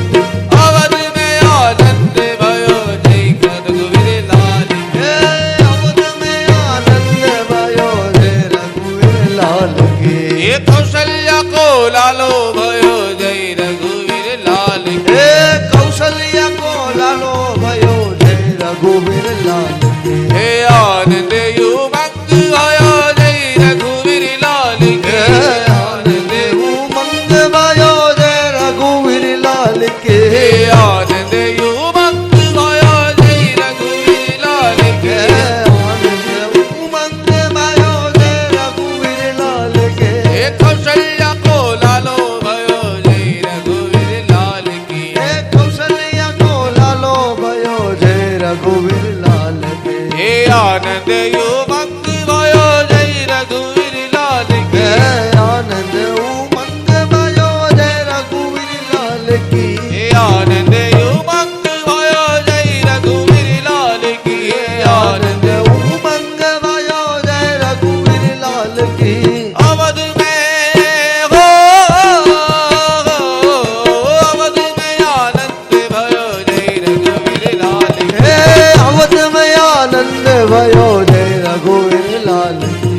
अवध में आनंद भयो जय रघुवीर लाल की हे अवध में आनंद भयो जय रघुवीर लाल की ये कौशल्या को लालो भयो जय रघुवीर लाल की हे कौशल्या को लालो भयो जय रघुवीर लाल की हे आनंद युवक भयो जय रघुवीर लाल हे की आनंद उमंग भयो जय रघुवीर लाल की हे आनंद युवक भयो जय रघुवीर लाल हे की आनंद उमंग भयो जय रघुवीर लाल की हे कौशल्या को लालो भयो जय रघुवीर लाल की हे कौशल्या को लालो भयो जय रघुवीर लाल की हे आनंद युवक भयो जय रघुवीर लाल हे की आनंद उमंग भयो जय रघुवीर लाल की हे आनंद युवक भयो जय रघुवीर लाल की हे आनंद आनंद उमंग भयो जय रघुवीर लाल की अवध में हो अवध में आनंद भयो जय रघुवीर लाल की हे अवध में आनंद भयो जय रघुवीर लाल की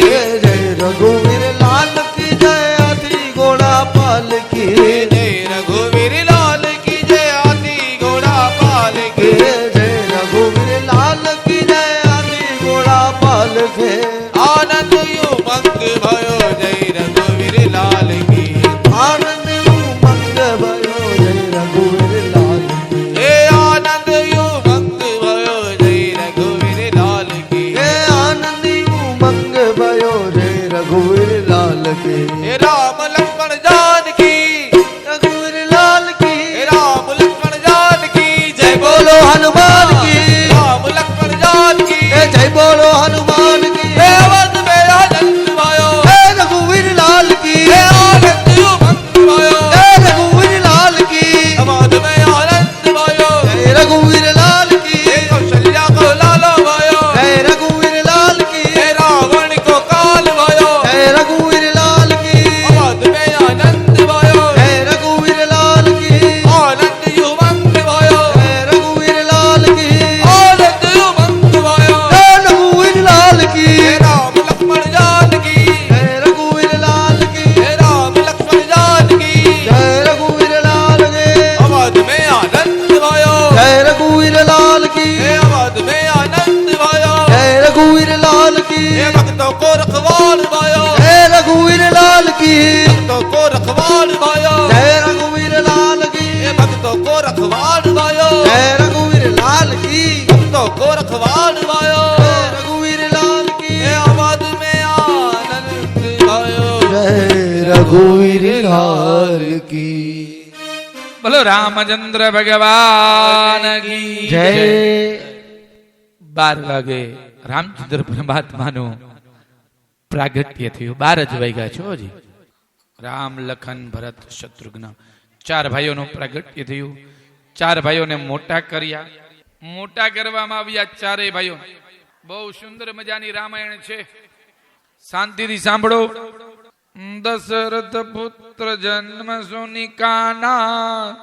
हे जय रघुवीर लाल की जय हाथी घोड़ा पाल की हे जय रघुवीर लाल की जय हाथी घोड़ा पाल की हे जय रघुवीर लाल की जय हाथी घोड़ा पाल की हे जय रघुवीर लाल की जय हाथी घोड़ा पाल के आनंद युवक भयो जय रघुवीर लाल की आनंद उमंग भयो जय रघुवीर लाल की हे आनंद युवक भयो जय रघुवीर लाल की हे आनंद उमंग भयो जय रघुवीर लाल की हे राम लक्ष्मण जानकी रघुवीर लाल की हे राम लक्ष्मण जानकी जय बोलो हनुमान की राम लक्ष्मण जानकी हे जय बोलो हनुमान की हे अवध में आनंद भयो हे रघुवीर लाल की हे आनंद युवक भयो हे रघुवीर लाल की अवध में आनंद भयो हे रघुवीर लाल की हे कौशल्या को लालो भयो हे रघुवीर लाल की हे रावण को काल भयो हे रघुवीर लाल की अवध में आनंद भयो हे रघुवीर लाल की आनंद युवक भयो हे रघुवीर लाल की आनंद युवक भयो हे रघुवीर लाल की हे राम लक्ष्मण जानकी हे रघुवीर लाल की हे राम लक्ष्मण जानकी जय रघुवीर लाल की अवध में आनंद भयो जय रघुवीर लाल की हे अवध में आनंद भयो जय रघुवीर लाल की हे भक्तों को रखवाल भयो जय रघुवीर लाल की भक्तों को रखवाल भयो जय रघुवीर लाल की हे भक्तों को रखवाल भयो जय रघुवीर लाल की भक्तों को रखवाल भयो जय रघुवीर लाल की हे अवध में आनंद भयो जय रघुवीर लाल की બોલો રામચંદ્ર ભગવાન કી जय 12 વાગે રામચંદ્ર પરમાત્માનું પ્રાગટ્ય થયું 12 જ વાગ્યા છો હજી રામ લખન ભરત શત્રુઘ્ન 4 ભાઈઓનું પ્રાગટ્ય થયું 4 ભાઈઓને મોટા કર્યા મોટા કરવામાં આવ્યા ચારેય ભાઈઓ બહુ સુંદર મજાની રામાયણ છે શાંતિથી સાંભળો દશરથ પુત્ર જન્મ સુનિકાના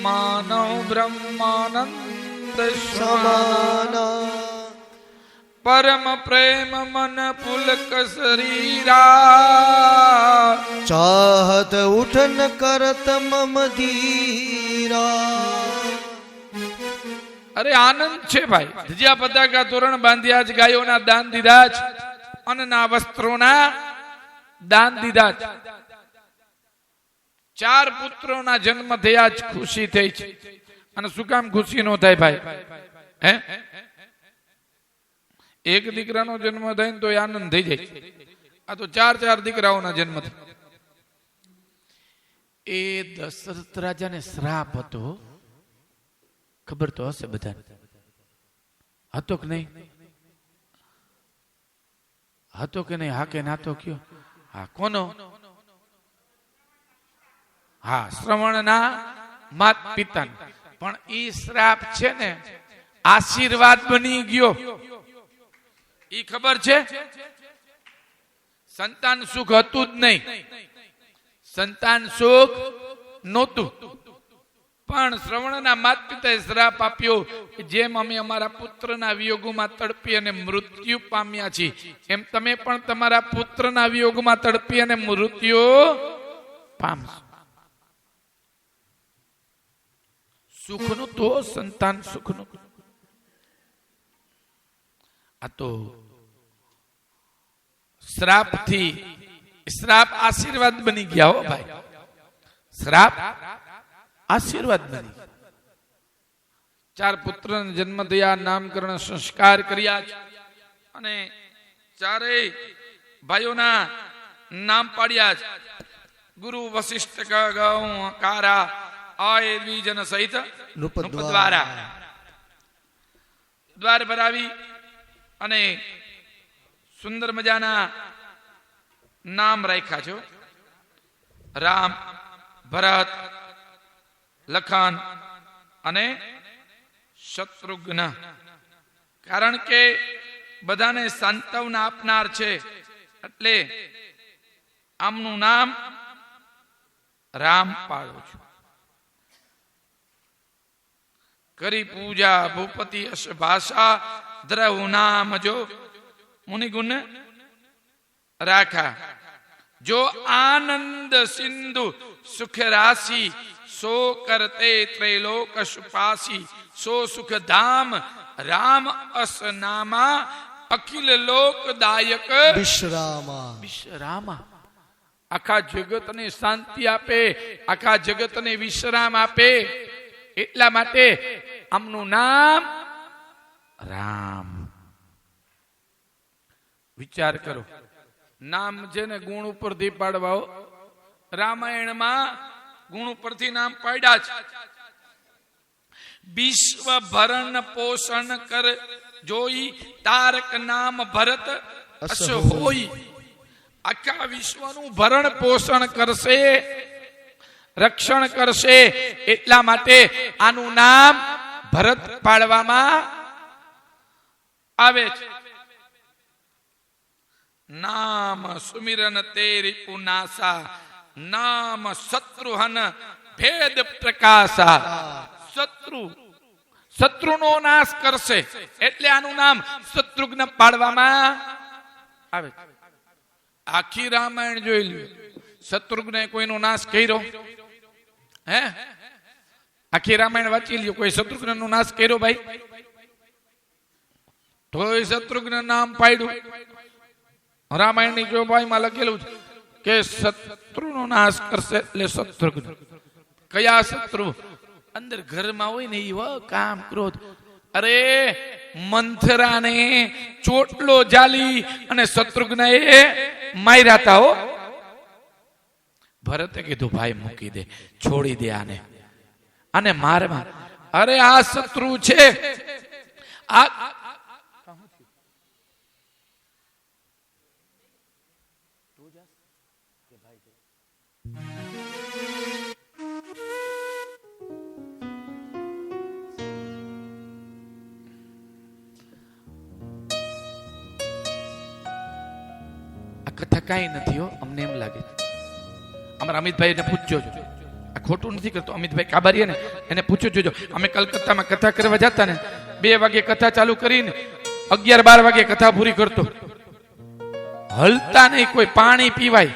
માનવ બ્રહ્માનંદ સમાના પરમ પ્રેમ મન પુલક શરીરા ચાહત ઉઠન કરત મમ ધીરા. અરે આનંદ છે ભાઈ. ધ્વજા પતાકા તોરણ બાંધ્યા છે, ગાયોના દાન દીધા છે, અન્નના વસ્ત્રોના દાન દીધા છે. 4 પુત્રોના જન્મ થયા જ ખુશી થઈ છે. અને શું કામ ખુશી નો થાય ભાઈ? હે, એક દીકરાનો જન્મ થાય ને તો આનંદ થઈ જાય. આ તો 4 દીકરાઓના જન્મ થયા. એ દશરથ રાજાને શ્રાપ હતો, ખબર તો હશે બધાને. હતો કે નહીં? હતો કે નહીં? હા કે ના તો કયો? હા. કોનો? હા, શ્રવણના માત પિતાનો. પણ ઈ શ્રાપ છે ને આશીર્વાદ બની ગયો. ઈ ખબર છે? સંતાન સુખ હતું જ નહીં, સંતાન સુખ નહોતું. પણ શ્રવણના માત પિતાએ શ્રાપ આપ્યો કે જેમ અમે અમારા પુત્રના વિયોગમાં તડપી અને મૃત્યુ પામ્યા છીએ, એમ તમે પણ તમારા પુત્રના વિયોગમાં તડપી અને મૃત્યુ પામશો. સુખનું તો સંતાન સુખનું. આ તો શ્રાપથી શ્રાપ આશીર્વાદ બની ગયા હો ભાઈ. શ્રાપ આશીર્વાદ બની. 4 પુત્રને જન્મ થયા, નામકરણ સંસ્કાર કર્યા છે અને 4 ભાઈઓના નામ પાડ્યા છે. ગુરુ વશિષ્ઠ ગૌ કારા આય દ્વિજન સહિત નૃપદ્વારા. દ્વાર ભરાવી અને સુંદર મજાના નામ રાખ્યા છો. રામ, ભરત, લખન અને શત્રુઘ્ન. કારણ કે બધાને સાંત્વના આપનાર છે એટલે આમનું નામ રામ પાડું છું. કરી પૂજા ભૂપતિ અશ ભાષા દ્રહુ નામ જો મુનિગુણ રાખા. જો આનંદ સિંધુ સુખ રાશિ સો કરતે ત્રૈલોક સુપાસી. સો સુખ ધામ રામ અસ નામા અખિલ લોકદાયક વિશ્રામા. વિશ્રામા. આખા જગતને શાંતિ આપે, આખા જગતને વિશ્રામ આપે. એટલા માટે આમનું નામ રામ. વિચાર કરો, નામ છે ને ગુણ ઉપરથી પાડવા. રામાયણમાં ગુણ ઉપરથી નામ પાડ્યા છે. વિશ્વ ભરણ પોષણ કર જોઈ તારક નામ ભરત અસ હોઈ. આખા વિશ્વનું ભરણ પોષણ કરશે, રક્ષણ કરશે. એટલા માટે આનું નામ ભરત પાડવામાં આવે છે. નામ સુમિરન તેરી પુનાસા નામ શત્રુહન ભેદ પ્રકાશા. શત્રુનો નાશ કરશે એટલે આનું નામ શત્રુઘ્ન પાડવામાં આવે. આખી રામાયણ જોઈ લ્યો, શત્રુઘ્ન કોઈનો નાશ કર્યો? હે, આખી રામાયણ વાંચી લ્યો, કોઈ શત્રુઘ્ન નો નાશ કર્યો ભાઈ? તોય શત્રુઘ્ન નામ પાડ્યું. રામાયણ ની ચોપાઈમાં લખેલું છે કે શત્રુનો નાશ કરશે એટલે શત્રુઘ્ન. કયા શત્રુ? અંદર ઘરમાં હોય ને એ કામ ક્રોધ. અરે મંથરાને ચોટલો જાલી અને શત્રુઘ્ન એ માર્યા હતા હો. ભરતે કીધું ભાઈ મૂકી દે, છોડી દે આને, આને મારમાં. અરે આ શત્રુ છે. આ કથા કાંઈ નથી હો, અમને એમ લાગે છે. અમારા અમિતભાઈને પૂછજો, આ ખોટું નથી કરતો. અમિતભાઈ કાબારીએ ને એને પૂછજો જોજો. અમે કલકત્તામાં કથા કરવા જતા ને 2 વાગે કથા ચાલુ કરીને 11-12 વાગે કથા પૂરી કરતો. હલતા નહીં, કોઈ પાણી પીવાય.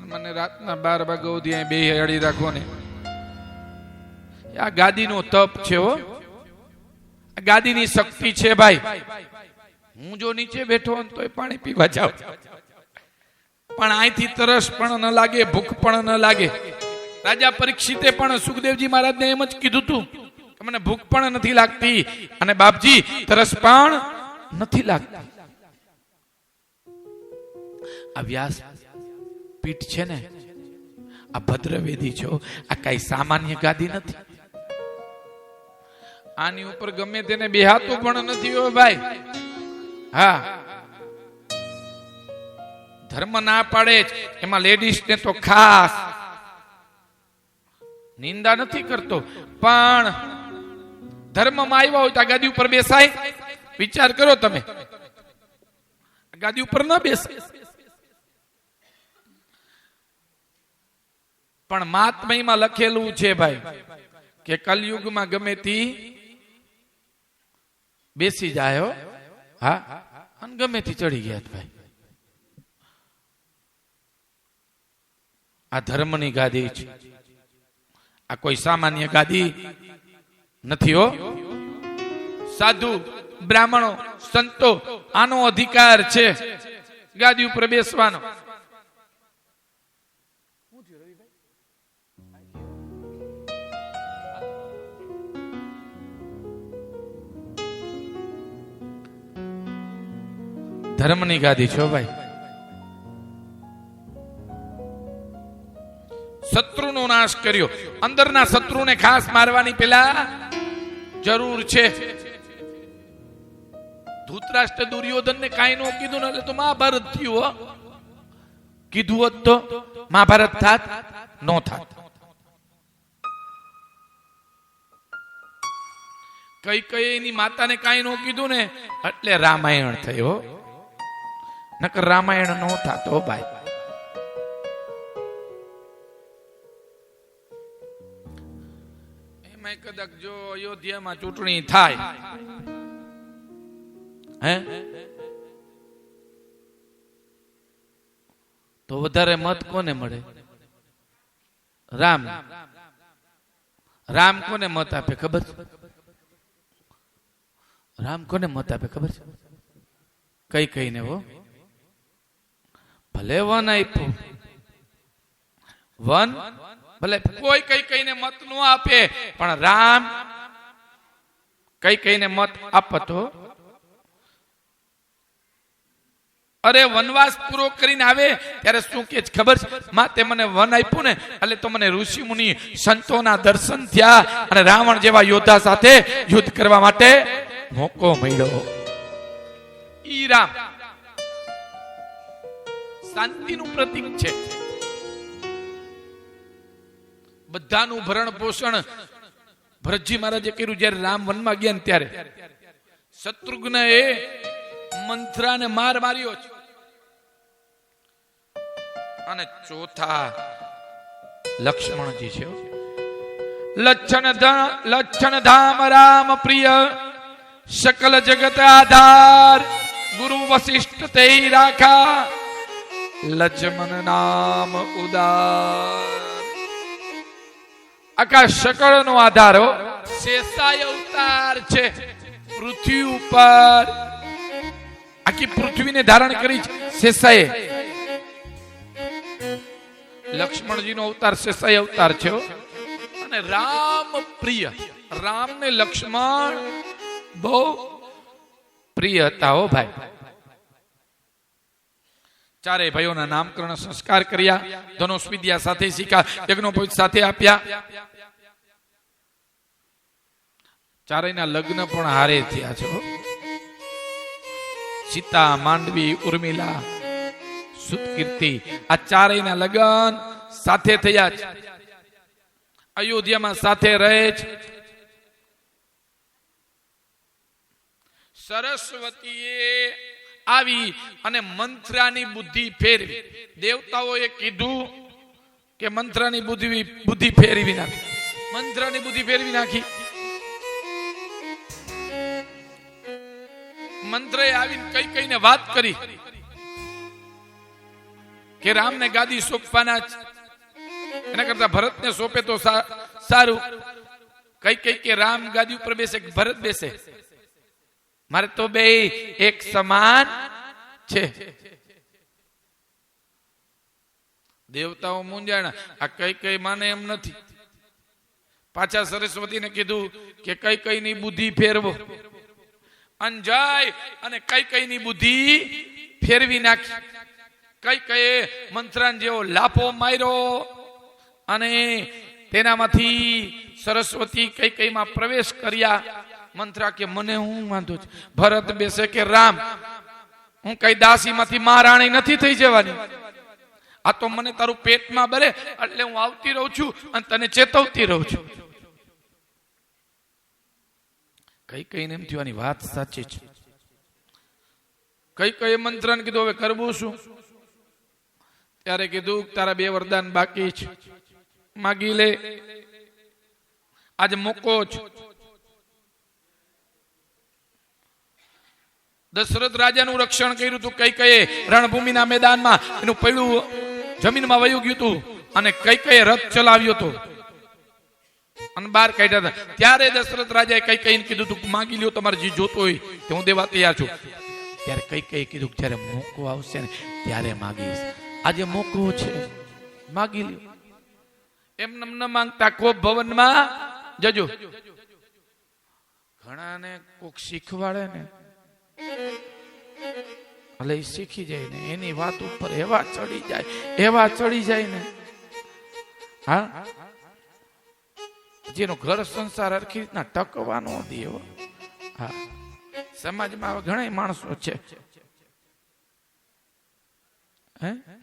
મને રાતના 12 વાગે સુધી અહીં બે હળી રાખો ને. આ ગાદીનો તપ છે હો, આ ગાદીની શક્તિ છે ભાઈ. હું જો નીચે બેઠો હોય તો પાણી પીવા જાવ, પણ અહીંથી તરસ પણ ન લાગે, ભૂખ પણ ન લાગે. રાજા પરીક્ષિતે પણ સુખદેવજી મહારાજને એમ જ કીધું હતું કે મને ભૂખ પણ નથી લાગતી અને બાપજી તરસ પણ નથી લાગતી. આ વ્યાસ પીઠ છે ને, આ ભદ્રવેદી છો, આ કઈ સામાન્ય ગાદી નથી. આની ઉપર ગમે તેને બેહાતું પણ નથી હો ભાઈ. હા, ધર્મ ના પાડે જ, એમાં લેડીઝ ને તો ખાસ. નિંદા નથી કરતો, પણ ધર્મમાં આવ્યા હોય તો આ ગાદી ઉપર બેસાય? વિચાર કરો તમે, ગાદી ઉપર ના બેસાય. પણ મહાત્મયમાં લખેલું છે ભાઈ કે કલયુગમાં ગમે તે બેસી જાય. હા, અને ગમે તે ચડી ગયા ભાઈ. આ ધર્મની ગાદી છે, આ કોઈ સામાન્ય ગાદી નથી હો. સાધુ, બ્રાહ્મણો, સંતો, આનો અધિકાર છે ગાદી ઉપર બેસવાનો. ધર્મની ગાદી છો ભાઈ. શત્રુનો નાશ કર્યો. અંદરના શત્રુને ખાસ મારવાની પેલા જરૂર છે. ધૃતરાષ્ટ્ર દુર્યોધનને કાંઈ નો કીધું ને એટલે તો મહાભારત થયું. કીધું હોત તો મહાભારત થાત? નો થાત. કઈ એની માતાને કાંઈ નો કીધું ને એટલે રામાયણ થયો, નકર રામાયણ નો થાતો ભાઈ. એમાં કદાચ જો અયોધ્યામાં ચૂંટણી થાય, હે, તો વધારે મત કોને મળે? રામ. રામ કોને મત આપે ખબર છે? રામ કોને મત આપે ખબર છે? કઈને હો. ભલે વન આપ્યું, વન ભલે કોઈ કઈને મત નો આપે, પણ રામ કઈને મત આપતો. અરે વનવાસ પૂરો કરીને આવે ત્યારે શું કે ખબર છે? માં તે મને વન આપ્યું ને એટલે તો મને ઋષિ મુનિ સંતોના દર્શન થયા અને રાવણ જેવા યોદ્ધા સાથે યુદ્ધ કરવા માટે મોકો મળ્યો. ઈ રામ શાંતિનું પ્રતીક છે. બધાનું ભરણ પોષણ ભરતજી મહારાજે કર્યું જ્યારે રામ વનમાં ગયા ત્યારે. શત્રુઘ્ન એ મંથરાને માર્યો છે. અને ચોથા લક્ષ્મણજી છે. લક્ષણ ધામ રામ પ્રિય, સકલ જગત આધાર, ગુરુ વશિષ્ઠ તે રાખા, લક્ષ્મણ નામ ઉદાર. આખા સકળ નો આધાર હો. શેષાય અવતાર છે પૃથ્વી ઉપર. આખી પૃથ્વીને ધારણ કરી શેષાએ. લક્ષ્મણજી નો અવતાર શેષાય અવતાર છે. અને રામ પ્રિય, રામ ને લક્ષ્મણ બહુ પ્રિય હતા હો ભાઈ. ચારે ભાઈઓના નામકરણ સંસ્કાર કર્યા, ધનુષ વિદ્યા સાથે શીખ્યા, યજ્ઞોપવિત સાથે આપ્યા. ચારેયના લગ્ન પણ હારે થયા છે. સીતા, માંડવી, ઉર્મિલા, સુતકીર્તિ, આ ચારેયના લગ્ન સાથે થયા છે. અયોધ્યામાં સાથે રહે છે. સરસ્વતીએ આવી અને મંત્રાની બુદ્ધિ ફેરવી. દેવતાઓએ કીધું કે મંત્રાની બુદ્ધિ ફેરવી નાખી. મંત્રાની બુદ્ધિ ફેરવી નાખી. મંત્રએ આવીને કઈ કઈને વાત કરી કે રામને ગાદી સોંપવાના જ, એના કરતા ભરતને સોંપે તો સારું. કઈ કઈ કે રામ ગાદી ઉપર બેસે કે ભરત બેસે, મારે તો બે એક સમાન છે. દેવતાઓ મૂંઝાણા, આ કઈ કઈ માને એમ નથી. પાછા સરસ્વતીને કીધું કે કઈ કઈ ની બુદ્ધિ ફેરવો. અંજાય અને કઈ કઈ ની બુદ્ધિ ફેરવી નાખી. કઈ કઈ મંત્રાન જેવો લાફો માર્યો અને તેનામાંથી સરસ્વતી કઈ કઈ માં પ્રવેશ કર્યા. મંત્રા કે મને હું વાંધો છે, ભરત બેસે કે રામ, હું કઈ દાસી માંથી મહારાણી નથી થઈ જવાની. આ તો મને તારું પેટમાં બરે એટલે હું આવતી રહું છું અને તને ચેતવતી રહું છું. કઈ કઈ એમ થયું આની વાત સાચી છે. કઈ કઈ મંત્રને કીધું હવે કરવું શું? ત્યારે કીધું તારા બે વરદાન બાકી છે, માગી લે, આજે મોકો છે. દશરથ રાજાનું રક્ષણ કર્યું હતું. કઈ કઈ રણભૂમિના મેદાનમાં એનું પૈડું જમીનમાં વયું ગયું હતું અને કઈ કઈ રથ ચલાવ્યો હતો અને બહાર કાઢ્યા હતા. ત્યારે દશરથ રાજાએ કઈ કઈ કીધું તું માગી લ્યો, તમારે જે જોતો હોય તે હું દેવા તૈયાર છું. ત્યારે કઈ કઈ કીધું જયારે મોકો આવશે ને ત્યારે માગીશ. આજે મોકો છે, માગી લ્યો. એમ ન માંગતા કોપ ભવનમાં જજો. ઘણાને કોક શીખવાડે ને એટલે શીખી જાય ને એની વાત ઉપર એવા ચડી જાય ને. હા, જેનો ઘર સંસાર હરખી રીતના ટકવાનો દેવો. હા, સમાજમાં ઘણા માણસો છે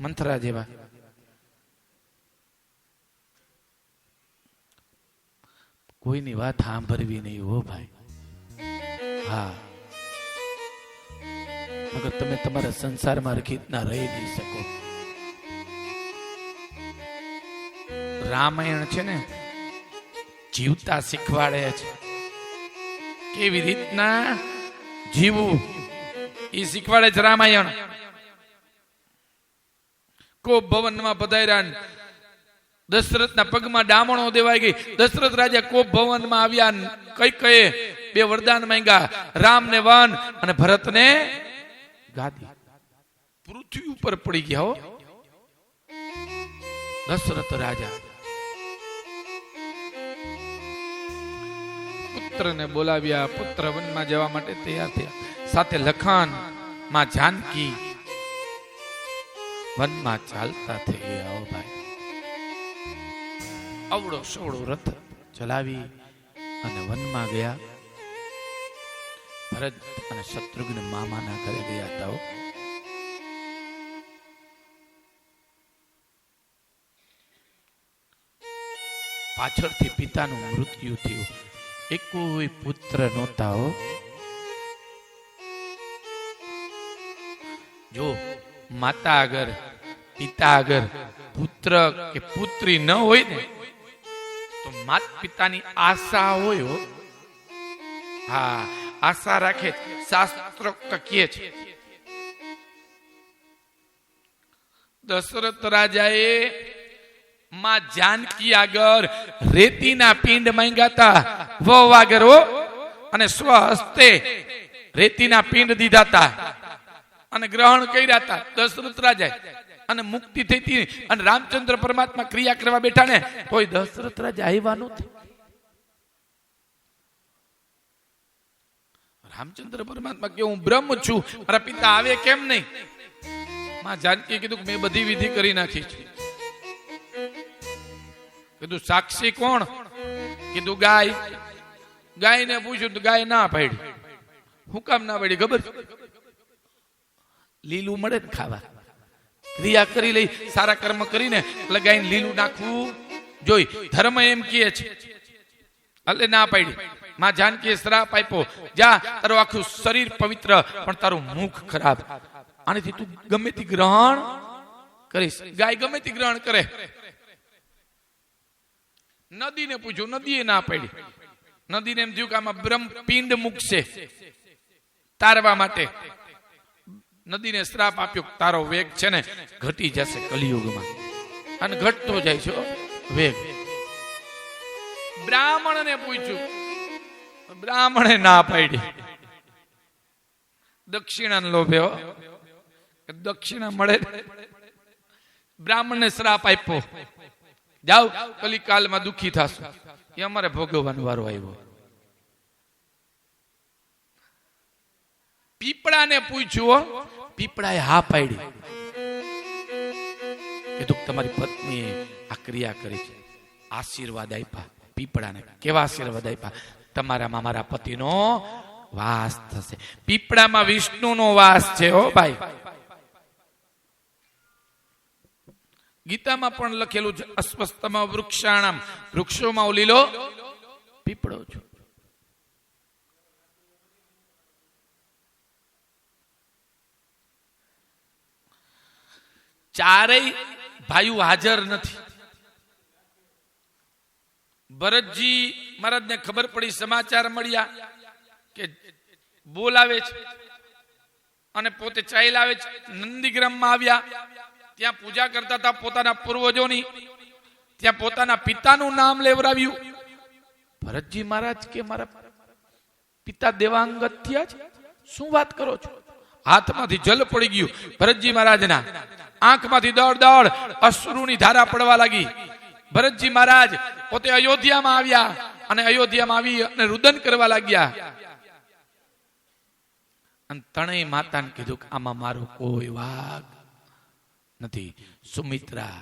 મંત્રા જેવા. કોઈની વાત સાંભળવી નહીં હો ભાઈ. હા, મગર તમે તમારા સંસારમાં હરખી રીતના રહી નહીં શકો. રામાયણ છે ને જીવતા શીખવાડે છે, કેવી રીતના જીવવું એ શીખવાડે છે રામાયણ. કોપ ભવનમાં પધાર્યા, દશરથના પગમાં ડામણો દેવાઈ ગઈ. દશરથ રાજા કોપ ભવનમાં આવ્યા, કઈ કઈ બે વરદાન માંગ્યા, રામને વન અને ભરતને ગાદી. પૃથ્વી ઉપર પડી ગયા હો દશરથ રાજા. પુત્રને બોલાવ્યા, પુત્ર વનમાં જવા માટે તૈયાર થયા. સાથે લખન માં જાનકી વનમાં ચાલતા થઈ ગયા. હો ભાઈ, અવળો સવળો રથ ચલાવી અને વનમાં ગયા. ભરત અને શત્રુઘ્ન મામાના ઘરે ગયા હતા. પાછળથી પિતાનું મૃત્યુ થયું. એક કોઈ પુત્ર નહોતા. હો જો માતા આગળ પિતા આગળ પુત્ર કે પુત્રી ન હોય ને તો માત પિતાની આશા હોય. હો હા, આશા રાખે. શાસ્ત્રોક્ત કહે છે દશરથ રાજાએ માં જાનકી આગળ રેતીના પિંડ માંગ્યા હતા. વહુ આગળ અને સ્વહસ્તે રેતીના પિંડ દીધા હતા અને ગ્રહણ કર્યા હતા દશરથ રાજાએ. અને મુક્તિ થઈ હતી અને રામચંદ્ર પરમાત્મા ક્રિયા કરવા બેઠા ને તોય દશરથ રાજા આવ્યા નહોતા. રામચંદ્ર પરમાત્મા કે હું બ્રહ્મ છું, મારા પિતા આવે કેમ નહીં? માં જાનકી કીધું મેં બધી વિધિ કરી નાખી છે. કીધું સાક્ષી કોણ? કીધું ગાય. ગાય ને પૂછ્યું તો ગાય ના પાડી. હું કામ ના પાડી ખબર? લીલું મળે ને ખાવા. ક્રિયા કરી લઈ, સારા કર્મ કરીને એટલે ગાયને લીલું નાખવું જોઈ. ધર્મ એમ કહે છે એટલે ના પાડી. માં જાનકીએ શ્રાપ આપ્યો, જા તારું આખું શરીર પવિત્ર પણ તારું મુખ ખરાબ, આનાથી તું ગમે તે ગ્રહણ કરીશ. ગાય ગમે તે ગ્રહણ કરે. નદીને પૂછ્યું, નદીએ ના પાડી. નદીને એમ થયું કે આમાં બ્રહ્મ પિંડ મૂકશે તારવા માટે. નદીને શ્રાપ આપ્યો, તારો વેગ છે ને ઘટી જશે કલિયુગમાં, અને ઘટતો જાય છે વેગ. બ્રાહ્મણને પૂછ્યું, બ્રાહ્મણે ના પાડી. દક્ષિણા લોભે, દક્ષિણા મળે. બ્રાહ્મણને શ્રાપ આપ્યો, જાઓ કલિકાલમાં દુઃખી થશો. એ અમારે ભોગવવાનો વારો આવ્યો. પીપળાને પૂછ્યું, પીપળાએ હા પાડી. કીધું તમારી પત્નીએ આ ક્રિયા કરી છે. આશીર્વાદ આપ્યા પીપળાને. કેવા આશીર્વાદ આપ્યા? તમારામાં મારા પતિનો વાસ થશે. પીપળામાં વિષ્ણુનો વાસ છે હો ભાઈ. ગીતામાં પણ લખેલું છે, અસ્વસ્થમાં વૃક્ષાણામ, વૃક્ષોમાં લીલો પીપળો છો. ચારેય ભાઈઓ હાજર નથી. ભરતજી મહારાજને ખબર પડી, સમાચાર મળ્યા કે બોલાવે છે, અને પોતે ચાલ્યા આવે છે. નંદીગ્રામમાં આવ્યા, ત્યાં પૂજા કરતા હતા પોતાના પૂર્વજોની. ત્યાં પોતાના પિતાનું નામ લેવરાવ્યું. ભરતજી મહારાજ કે મારા પિતા દેવાંગત થયા છે, શું વાત કરો છો? હાથમાંથી જલ પડી ગયું ભરતજી મહારાજના. આંખમાંથી દળ દળ અશ્રુની ધારા પડવા લાગી. ભરતજી મહારાજ પોતે અયોધ્યામાં આવ્યા, અને અયોધ્યામાં આવી અને રુદન કરવા લાગ્યા. અને ત્રણેય માતાને કીધું કે આમાં મારો કોઈ વાગ નથી. સુમિત્રા,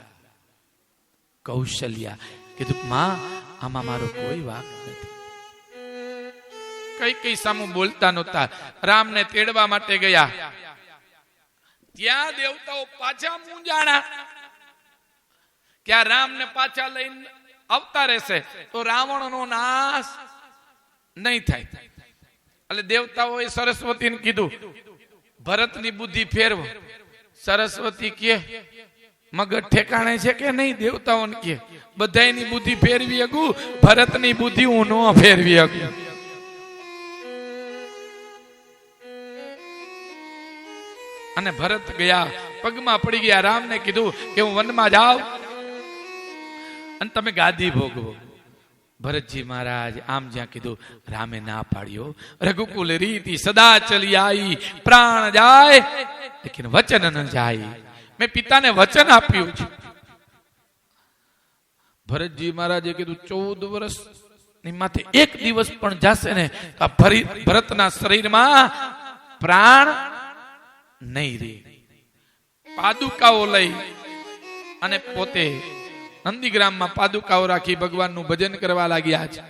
કૌશલ્યા કીધું માં આમાં મારો કોઈ વાગ નથી. કઈ કઈ સામું બોલતા નહોતા. રામને તેડવા માટે ગયા. ત્યાં દેવતાઓ પાછા મૂંઝાણા કે આ રામને પાછા લઈને આવતા રહેશે તો રાવણનો નાશ નહીં થાય. એટલે દેવતાઓએ સરસ્વતીને કીધું, ભરતની બુદ્ધિ ફેરવો. સરસ્વતી કે મગજ ઠેકાણે છે કે નહીં? દેવતાઓને કે બધાની બુદ્ધિ ફેરવી શકું, ભરતની બુદ્ધિ હું ન ફેરવી શકું. અને ભરત ગયા, પગમાં પડી ગયા. રામને કીધું કે હું વનમાં જાઉં અને તમે ગાદી ભોગવો. ભરતજી મહારાજ આમ જ્યાં કીધું, રામે ના પાડ્યો. રઘુકુલ રીતિ સદા ચલી आई, પ્રાણ જાય લેકિન વચન ન જાય. મેં પિતાને વચન આપ્યું છે. ભરતજી મહારાજે કીધું 14 વર્ષ ની માથે એક દિવસ પણ જશે ને તો ભરતના શરીરમાં પ્રાણ નહીં રે. પાદુકાઓ લઈ અને પોતે નંદીગ્રામમાં પાદુકાઓ રાખી ભગવાનનું ભજન કરવા લાગ્યા છે,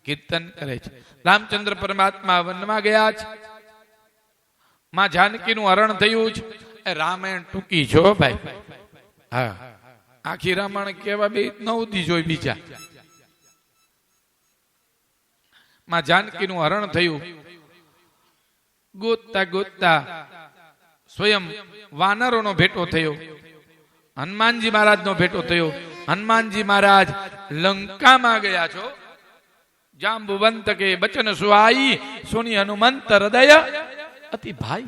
કીર્તન કરે છે. રામચંદ્ર પરમાત્મા વનમાં ગયા છે. માં જાનકીનું હરણ થયું છે. રામાયણ ટૂંકી છો ભાઈ. હા, આખી રામાયણ કેવા બે 9 દી જોઈ બીજા. માં જાનકીનું હરણ થયું. ગોતતા ગોતતા સ્વયં વાનરોનો ભેટો થયો. હનુમાનજી મહારાજનો ભેટો થયો. હનુમાનજી મહારાજ લંકામાં ગયા છો. જાંબુવંત કે બચન સુહાઈ, સુની હનુમંત હૃદય અતિ ભાઈ.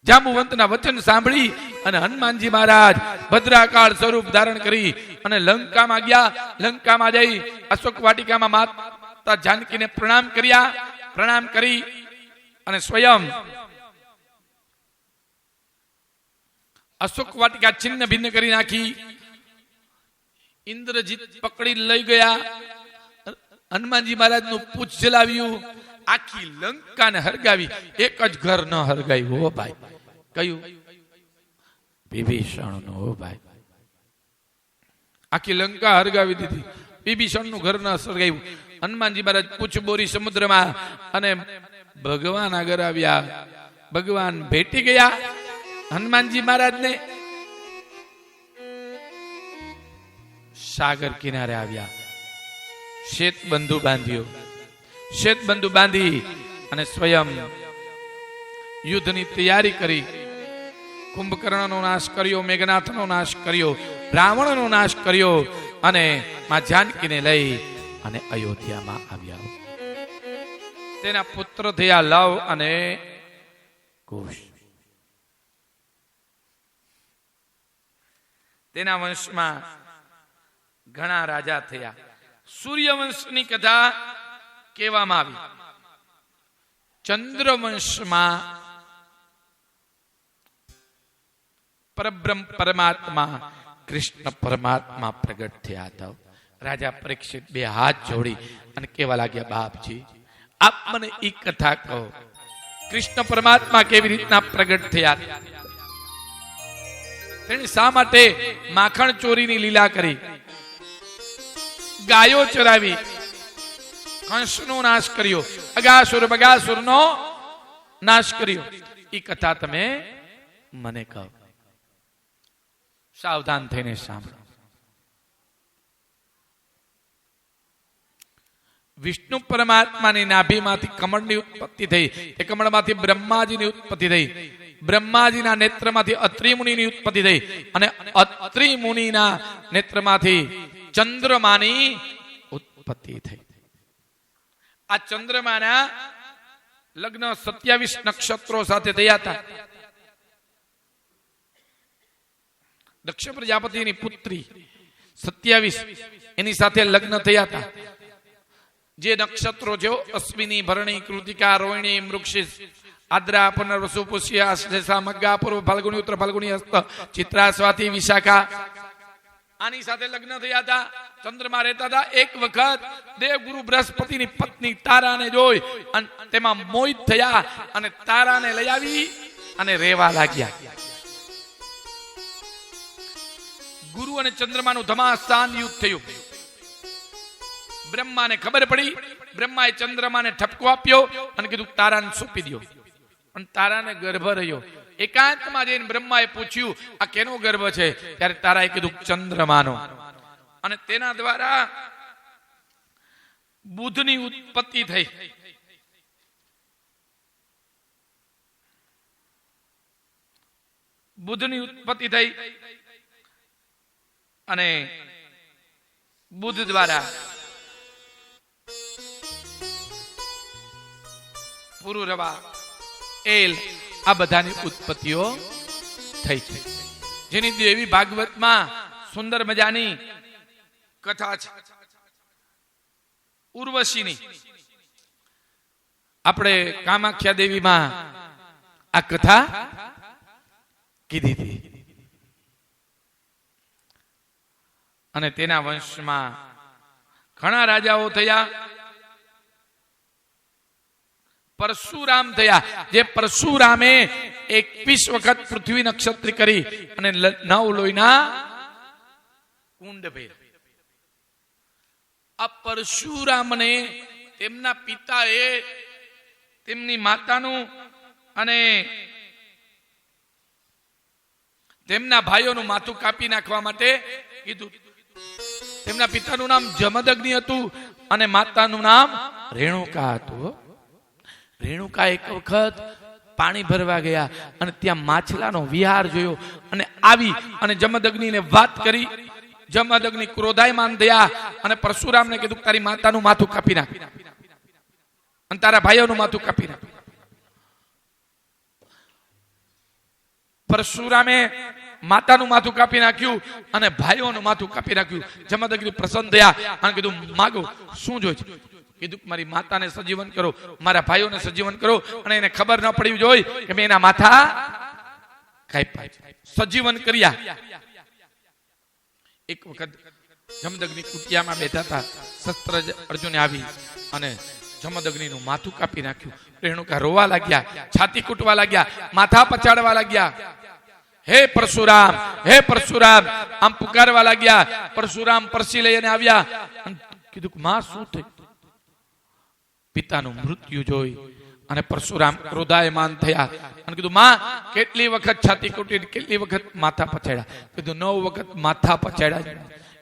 જાંબુવંતના વચન સાંભળી અને હનુમાનજી મહારાજ ભદ્રાકાળ સ્વરૂપ ધારણ કરી અને લંકામાં ગયા. લંકામાં જઈ અશોક વાટિકામાં માતા જાનકીને પ્રણામ કર્યા. પ્રણામ કરી અને સ્વયં અશોક વાટિકા છિન્ન ભિન્ન કરી નાખી. ઇન્દ્રજીત પકડી લઈ ગયા. હનુમાનજી મહારાજ નું પૂછ જલાવ્યું. આખી લંકાને હરગાવી. એક જ ઘર ન હરગાયું હો ભાઈ. કયું? વિભીષણ નું હો ભાઈ. આખી લંકા હરગાવી દીધી. વિભીષણ નું ઘર ન હરગાયું. હનુમાનજી મહારાજ પૂછ બોરી સમુદ્રમાં અને ભગવાન આગળ આવ્યા. ભગવાન ભેટી ગયા હનુમાનજી મહારાજ ને. સાગર કિનારે આવ્યા. શ્વેત બંધુ બાંધ્યો. શ્વેતબંધુ બાંધી અને સ્વયં યુદ્ધની તૈયારી કરી. કુંભકર્ણનો નાશ કર્યો, મેઘનાથનો નાશ કર્યો, રાવણનો નાશ કર્યો અને માં જાનકીને લઈ અને અયોધ્યામાં આવ્યા. તેના પુત્ર થયા લવ અને કુશ. તેના વંશમાં ઘણા રાજા થયા. સૂર્યવંશની કથા કહેવામાં આવી. ચંદ્રવંશમાં પરબ્રહ્મ પરમાત્મા કૃષ્ણ પરમાત્મા પ્રગટ થયા હતા. રાજા પરીક્ષિત બે હાથ જોડી અને કહેવા લાગ્યા, બાપજી આપ મને એ કથા કહો, કૃષ્ણ પરમાત્મા કેવી રીતના પ્રગટ થયા? તેણે શા માટે માખણ ચોરીની લીલા કરી, ગાયો ચરાવી, કંસનો નાશ કર્યો, અગાસુર બગાસુરનો નાશ કર્યો? એ કથા તમે મને કહો. સાવધાન થઈને સાંભળો. વિષ્ણુ પરમાત્માની નાભીમાંથી કમળની ઉત્પત્તિ થઈ. તે કમળમાંથી બ્રહ્માજીની ઉત્પત્તિ થઈ. બ્રહ્માજીના નેત્રમાંથી અત્રિ મુનિની ઉત્પત્તિ થઈ અને અત્રિ મુનિના નેત્રમાંથી ચંદ્રમાની ઉત્પત્તિ થઈ. આ ચંદ્રમાના લગ્ન 27 નક્ષત્રો સાથે થયા હતા. દક્ષ પ્રજાપતિની પુત્રી 27 એની સાથે લગ્ન થયા હતા. જે નક્ષત્રો છે અશ્વિની, ભરણી, કૃતિકા, રોહિણી, મૃગશીર્ષ, આદ્રા, પુનર્વસુ, પુષ્ય, આશ્લેષા, મગ્ગા, પૂર્વ ફાલ્ગુની, ઉત્તર ફાલ્ગુની, હસ્ત, ચિત્રા, સ્વાતિ, વિશાખા, આની સાથે લગ્ન થયા હતા. ચંદ્રમાં રહેતા હતા. એક વખત દેવગુરુ બૃહસ્પતિની પત્ની તારાને જોઈ અને તેમાં મોહિત થયા અને તારાને લઈ આવી અને રહેવા લાગ્યા. ગુરુ અને ચંદ્રમાનું ધમાસાન યુદ્ધ થયું. બ્રહ્માને ખબર પડી. બ્રહ્માએ ચંદ્રમાને ઠપકો આપ્યો અને કીધું તારાને સોંપી દો. અને તારાને ગર્ભ રહ્યો. એકાંતમાં જઈને બ્રહ્માએ પૂછ્યું આ કેનો ગર્ભ છે? ત્યારે તારાએ કીધું ચંદ્રમાનો. અને તેના દ્વારા બુધની ઉત્પત્તિ થઈ. બુધની ઉત્પત્તિ થઈ અને બુધ દ્વારા પુરુરવા, એલ, આ બધાની ઉત્પત્તિઓ થઈ છે. જેની દેવી ભાગવતમાં સુંદર મજાની કથા છે. ઉર્વશીની આપણે કામાખ્યા દેવીમાં આ કથા કીધી હતી. અને તેના વંશમાં ઘણા રાજાઓ થયા. પરશુરામ થયા. જે પરશુરામે 21 વખત પૃથ્વી નક્ષત્રી કરી અને 9 લોહીના કુંડ ભર્યા. આ પરશુરામને તેમના પિતાએ તેમની માતાનું અને તેમના ભાઈઓનું માથું કાપી નાખવા માટે કીધું. તેમના પિતાનું નામ જમદગ્નિ હતું અને માતાનું નામ રેણુકા હતું. રેણુકા એક વખત પાણી ભરવા ગયા અને ત્યાં માછલાનો વિહાર જોયો અને આવી અને જમદગ્નિને વાત કરી. જમદગ્નિ ક્રોધાયમાન થયા અને પરશુરામને કીધું તારી માતાનું માથું કાપી નાખ અને તારા ભાઈઓનું માથું કાપી નાખ. પરશુરામે માતાનું માથું કાપી નાખ્યું અને ભાઈઓનું માથું કાપી નાખ્યું. જમદગ્નિ પ્રસન્ન થયા અને કીધું માગો શું જોઈએ? કીધું મારી માતાને સજીવન કરો, મારા ભાઈઓને સજીવન કરો અને એને ખબર ન પડવી જોઈએ કે મેં એના માથા કાપ્યા. સજીવન કર્યા. એક વખત જમદગ્નિ કુટિયામાં બેઠા હતા. શસ્ત્ર અર્જુને આવી અને જમદગ્નિનું માથું કાપી નાખ્યું. રેણુકા રોવા લાગ્યા, છાતી કૂટવા લાગ્યા, માથા પછાડવા લાગ્યા. હે પરશુરામ, હે પરશુરામ આમ પુકારવા લાગ્યા. પરશુરામ પરસી લઈને આવ્યા અને કીધું માં શું થયું? પિતાનું મૃત્યુ જોઈ અને પરશુરામ ક્રોધાયમાન થયા અને કીધું માં કેટલી વખત છાતી કૂટી, કેટલી વખત માથા પછાડ્યા? કીધું 9 વખત માથા પછાડ્યા.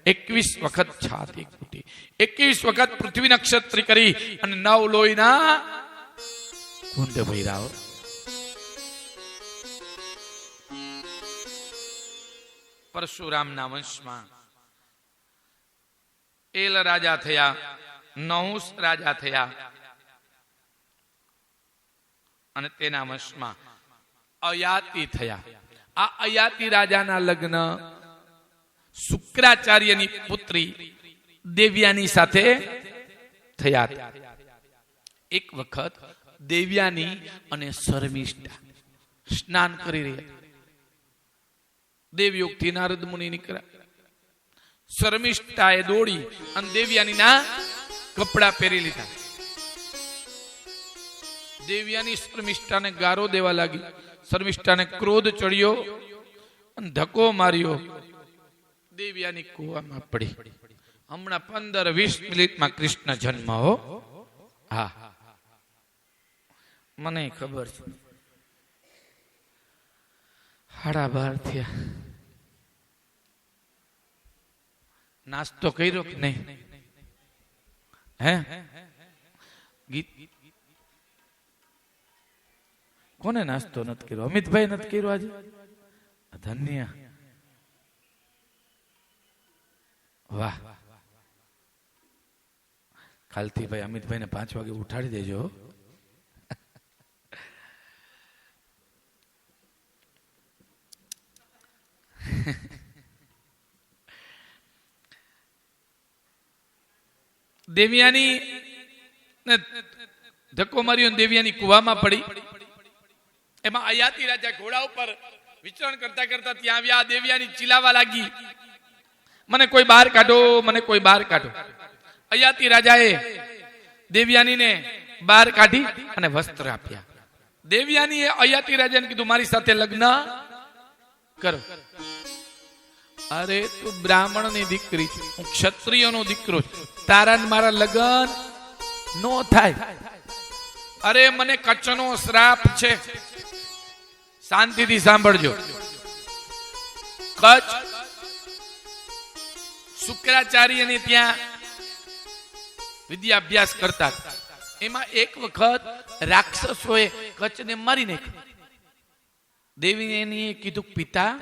21 વખત છાતી ફૂટી, 21 વખત પૃથ્વી નક્ષત્રી કરી અને 9 લોહીના કુંડ ભર્યા. પરશુરામના વંશમાં એલ રાજા થયા, નહુસ રાજા થયા અને તેના વંશમાં અયાતિ થયા. આ અયાતિ રાજાના લગ્ન શુક્રાચાર્યની પુત્રી દેવ્યાની સાથે થયા હતા. એક વખત દેવ્યાની અને શર્મિષ્ઠા સ્નાન કરી રહ્યા. દેવયોગથી નારદ મુનિ નીકળ્યા. શર્મિષ્ઠાએ દોડી અને દેવ્યાની ના કપડા પહેરી લીધા. દેવ્યાની શર્મિષ્ઠાને ગારો દેવા લાગી. શર્મિષ્ઠાને ક્રોધ ચડ્યો અને ધક્કો માર્યો. દેવ્યાની કૂવામાં પડી. હમણાં 15-20 મિનિટમાં કૃષ્ણ જન્મ હો. હા, મને ખબર છે. 12:30 થયા. નાસ્તો કર્યો કે નહીં? હે, ગીત કોને નાસ્તો નથી કર્યો? અમિતભાઈ નથી કર્યો આજે? ધન્ય, વાહ. કાલથી ભાઈ અમિતભાઈને 5 વાગે ઉઠાડી દેજો. દેવ્યાની ધક્કો માર્યો, દેવ્યાની કુવામાં પડી. એમાં અયાતિ રાજા ઘોડા ઉપર વિચરણ કરતા કરતા ત્યાં આવ્યા. દેવ્યાની ચીલાવા લાગી, મને કોઈ બહાર કાઢો, મને કોઈ બહાર કાઢો. અયાતિ રાજાએ દેવ્યાનીને બહાર કાઢી અને વસ્ત્ર આપ્યા. દેવ્યાનીએ અયાતિ રાજાને કીધું મારી સાથે લગ્ન કરો. અરે તું બ્રાહ્મણની દીકરી, હું ક્ષત્રિયનો દીકરો છું, તારા ને મારા લગ્ન નો થાય. અરે મને કચ્છનો શ્રાપ છે. શાંતિથી સાંભળજો. કચ્છ શુક્રાચાર્યને ત્યાં વિદ્યા અભ્યાસ કરતા. એમાં એક વખત રાક્ષસોએ કચ્છને મારી નાખ્યો. દેવીને કીધું પિતા,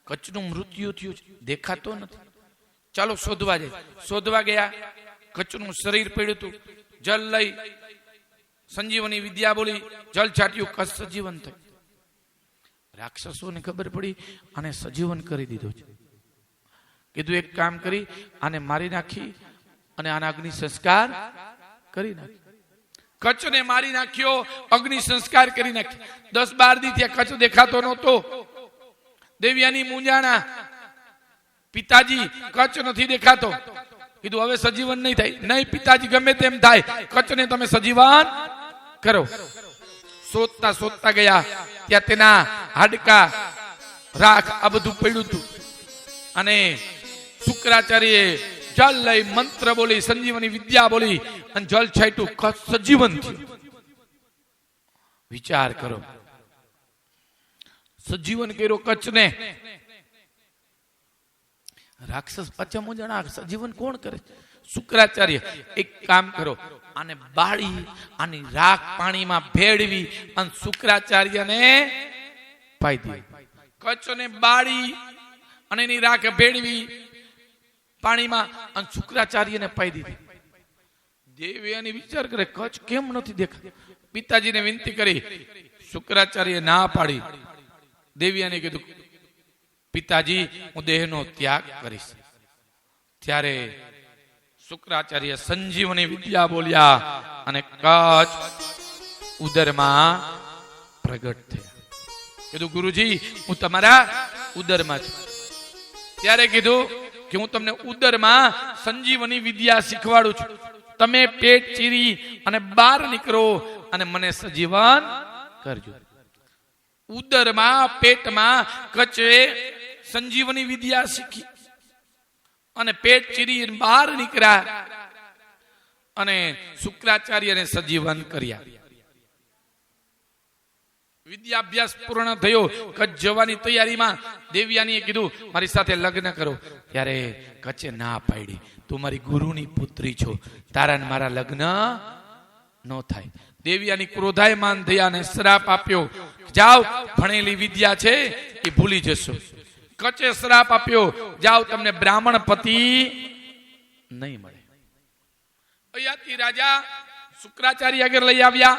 કચ્છનું મૃત્યુ થયું છે, દેખાતો નથી, ચાલો શોધવા જાય. શોધવા ગયા. કચ્છનું શરીર પડ્યું હતું. જલ લઈ સંજીવની વિદ્યા બોલી, જલ છાટ્યું, કચ્છ સજીવન થયું. રાક્ષસોને ખબર પડી આને સજીવન કરી દીધો છે. કીધું એક કામ કરી આને મારી નાખી અને આના અગ્નિ સંસ્કાર કરી નાખી. કચ્છને મારી નાખ્યો, અગ્નિ સંસ્કાર કરી નાખ્યો. 10-12 દી ત્યાં કચ્છ દેખાતો નહોતો. દેવ્યાની મૂંઝાણા, પિતાજી કચ્છ નથી દેખાતો. કીધું હવે સજીવન નહીં થાય. નહીં પિતાજી, ગમે તેમ થાય, કચ્છને તમે સજીવન કરો. શોધતા શોધતા ગયા. ત્યાં તેના હાડકા, રાખ આ બધું પડ્યું હતું. અને શુક્રાચાર્યએ જલ લઈ મંત્ર બોલી, સંજીવની વિદ્યા બોલી અને જલ છાંટ્યું, કચ્છ સજીવન થયું. વિચાર કરો, સજીવન કર્યો કચ્છને. રાક્ષસ પચમો જણા સજીવન કોણ કરે? શુક્રાચાર્ય. એક કામ કરો, આને બાળી, આની રાખ પાણીમાં ભેળવી અને શુક્રાચાર્યને પાઈ દે. કચ્છને બાળી અને એની રાખ ભેળવી પાણીમાં અને શુક્રાચાર્યને પાઈ દીધી. દેવ્યાની વિચાર કરે કચ્છ કેમ નથી દેખાતું. પિતાજીને વિનંતી કરી, શુક્રાચાર્ય ના પાડી. દેવ્યાને કીધું પિતાજી, હું દેહનો ત્યાગ કરીશ. ત્યારે શુક્રાચાર્ય સંજીવની વિદ્યા બોલ્યા અને કચ્છ ઉદરમાં પ્રગટ થયા. કીધું ગુરુજી, હું તમારા ઉદરમાં છું. ત્યારે કીધું કે હું તમને ઉદરમાં સંજીવની વિદ્યા શીખવાડું છું. તમે પેટ ચીરી અને બહાર નીકળો અને મને સજીવન કરજો. ઉદરમાં, પેટમાં કચ્છે સંજીવની વિદ્યા શીખી અને પેટ ચીરી બહાર નીકળ્યા અને શુક્રાચાર્યને સજીવન કર્યા. વિદ્યાભ્યાસ પૂર્ણ થયો, કચ્છ જવાની તૈયારીમાં દેવયાનીએ કીધું મારી સાથે લગ્ન કરો. ત્યારે કચ્છે ના પાડી, તું મારી ગુરુની પુત્રી છો, તારા ને મારા લગ્ન ન થાય. દેવયાની ક્રોધાયમાન થયા અને શ્રાપ આપ્યો, જાઓ ભણેલી વિદ્યા છે એ ભૂલી જશો. કચ્છે શ્રાપ આપ્યો, જાઓ તમને બ્રાહ્મણ પતિ નહીં મળે. અયાતિ રાજા શુક્રાચાર્ય આગળ લઈ આવ્યા.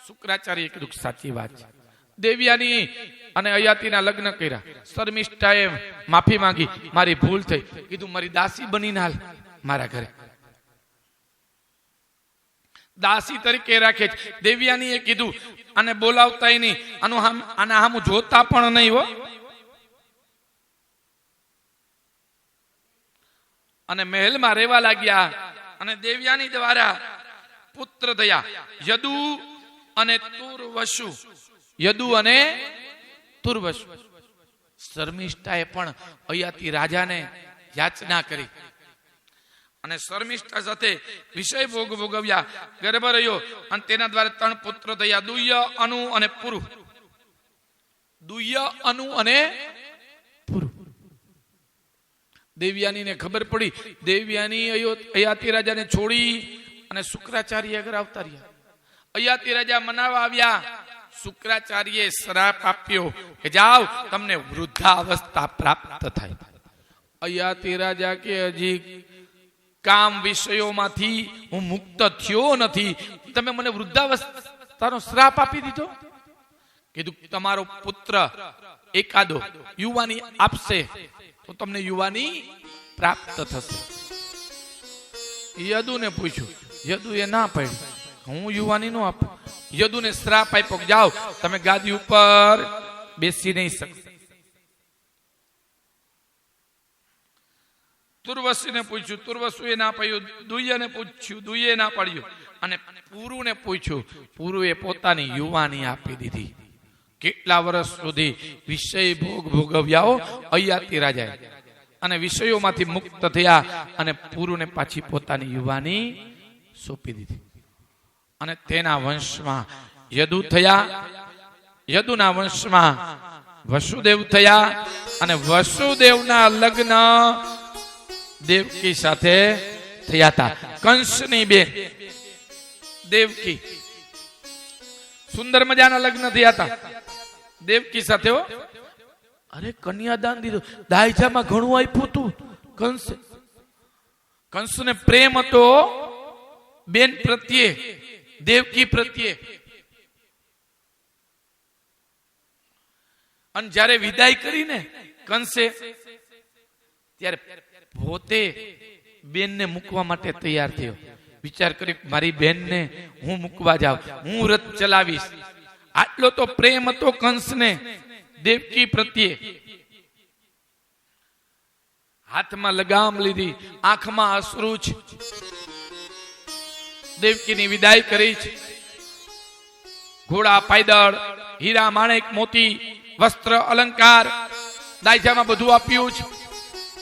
શુક્રાચાર્ય કીધું સાચી વાત છે. દેવયાની અને અયાતિના લગ્ન કર્યા. શર્મિષ્ઠાએ માફી માંગી, મારી ભૂલ થઈ. કીધું મારી દાસી બનીને હાલ મારા ઘરે. દાસી તરીકે રાખે છે. દેવયાનીએ કીધું આને બોલાવતા નહીં, આના હામું જોતા પણ નહીં હો. અને મહેલમાં રહેવા લાગ્યા. અને દેવયાની દ્વારા પુત્ર થયા યદુ અને તુર્વશુ. યદુ અને તુર્વશુ. શર્મિષ્ઠાએ પણ અયાતિ રાજાને યાચના કરી અને શર્મિષ્ઠા સાથે વિષય ભોગ ભોગવ્યા. ગર્ભ રહ્યો અને તેના દ્વારા 3 પુત્ર થયા, દુહ્ય, અનુ અને પુરુ. દુહ્ય, અનુ અને પુરુ. દેવયાનીને ખબર પડી. દેવયાની અયાતિ રાજાને છોડી અને શુક્રાચાર્ય આગળ આવતા રહ્યા. અયાતિ રાજા મનાવા આવ્યા. શુક્રાચાર્યએ શ્રાપ આપ્યો કે જાઓ તમને વૃદ્ધાવસ્થા પ્રાપ્ત થાય. અયાતિ રાજા કે હજી કામ વિષયોમાંથી હું મુક્ત થયો નથી, તમે મને વૃદ્ધાવસ્થાનો શ્રાપ આપી દીધો. કીધું તમારો પુત્ર એકાદો યુવાની આપશે તો તમને યુવાની પ્રાપ્ત થશે. યદુને પૂછ્યું, યદુએ ના પાડી, હું યુવાની નો આપું. યદુને શ્રાપ આપ્યો, જાઓ તમે ગાદી ઉપર બેસી નહીં શકો. તુર્વશીને પૂછ્યું, તુર્વશુએ ના પાડ્યું. દુહ્યને પૂછ્યું, દુહ્યે ના પાડ્યું. અને પુરુને પૂછ્યું, પુરુએ પોતાની યુવાની આપી દીધી. કેટલા વર્ષ સુધી વિષય ભોગ ભોગવ્યાઓ અયાતિ રાજાએ, અને વિષયોમાંથી મુક્ત થયા અને પુરુને પાછી પોતાની યુવાની સોંપી દીધી. અને તેના વંશમાં યદુ થયા. યદુના વંશમાં વસુદેવ થયા. અને વસુદેવના લગ્ન દેવકી સાથે થયા હતા. કંસની બેન દેવકી. સુંદર મજાના લગ્ન થયા હતા દેવકી સાથે. અરે કન્યાદાન દીધું, દાયજામાં ઘણું આપ્યું હતું કંસે. કંસને પ્રેમ હતો બેન પ્રત્યે, દેવકી પ્રત્યે. અને જ્યારે વિદાય કરીને કંસે, ત્યારે પોતે બેનને મૂકવા માટે તૈયાર થયો. વિચાર કરી મારી બેનને હું મૂકવા જાઉં, હું રથ ચલાવીશ. આટલો તો પ્રેમ હતો કંસને દેવકી પ્રત્યે. હાથમાં લગામ લીધી, આંખમાં અશ્રુ છે. દેવકીની વિદાય કરી છે. ઘોડા, પાયદળ, હીરા, માણેક, મોતી, વસ્ત્ર, અલંકાર, દાયજામાં બધું આપ્યું છે.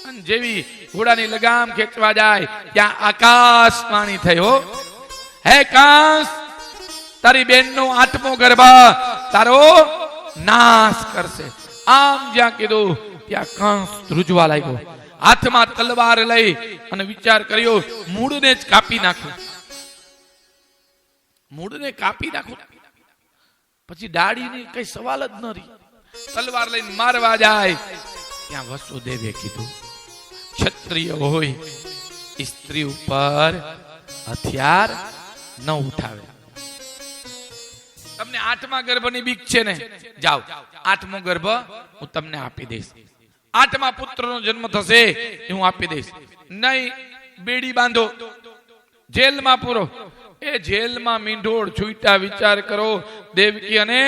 અને જેવી ઘોડાની લગામ ખેંચવા જાય ત્યાં આકાશવાણી થયો, હે કંસ, તારી બેનનો 8મો ગર્ભ તારો નાશ કરશે. આમ જ્યાં કીધું ત્યાં કંસ ધ્રુજવા લાગ્યો. હાથમાં તલવાર લઈ અને વિચાર કર્યો, મૂળને જ કાપી નાખું. મૂળને કાપી નાખું પછી દાઢીની કઈ સવાલ જ ન રહી. તલવાર લઈને મારવા જાય ત્યાં વસુદેવે કીધું, ક્ષત્રિય હોય સ્ત્રી ઉપર હથિયાર ન ઉઠાવે. તમને 8મા ગર્ભની બીક છે ને, જાઓ 8મો ગર્ભ હું તમને આપી દઈશ. 8મા પુત્રનો જન્મ થશે એ હું આપી દઈશ. નહીં, બેડી બાંધો, જેલમાં પૂરો. એ જેલમાં મીંઢોળ છૂટા. વિચાર કરો દેવકી અને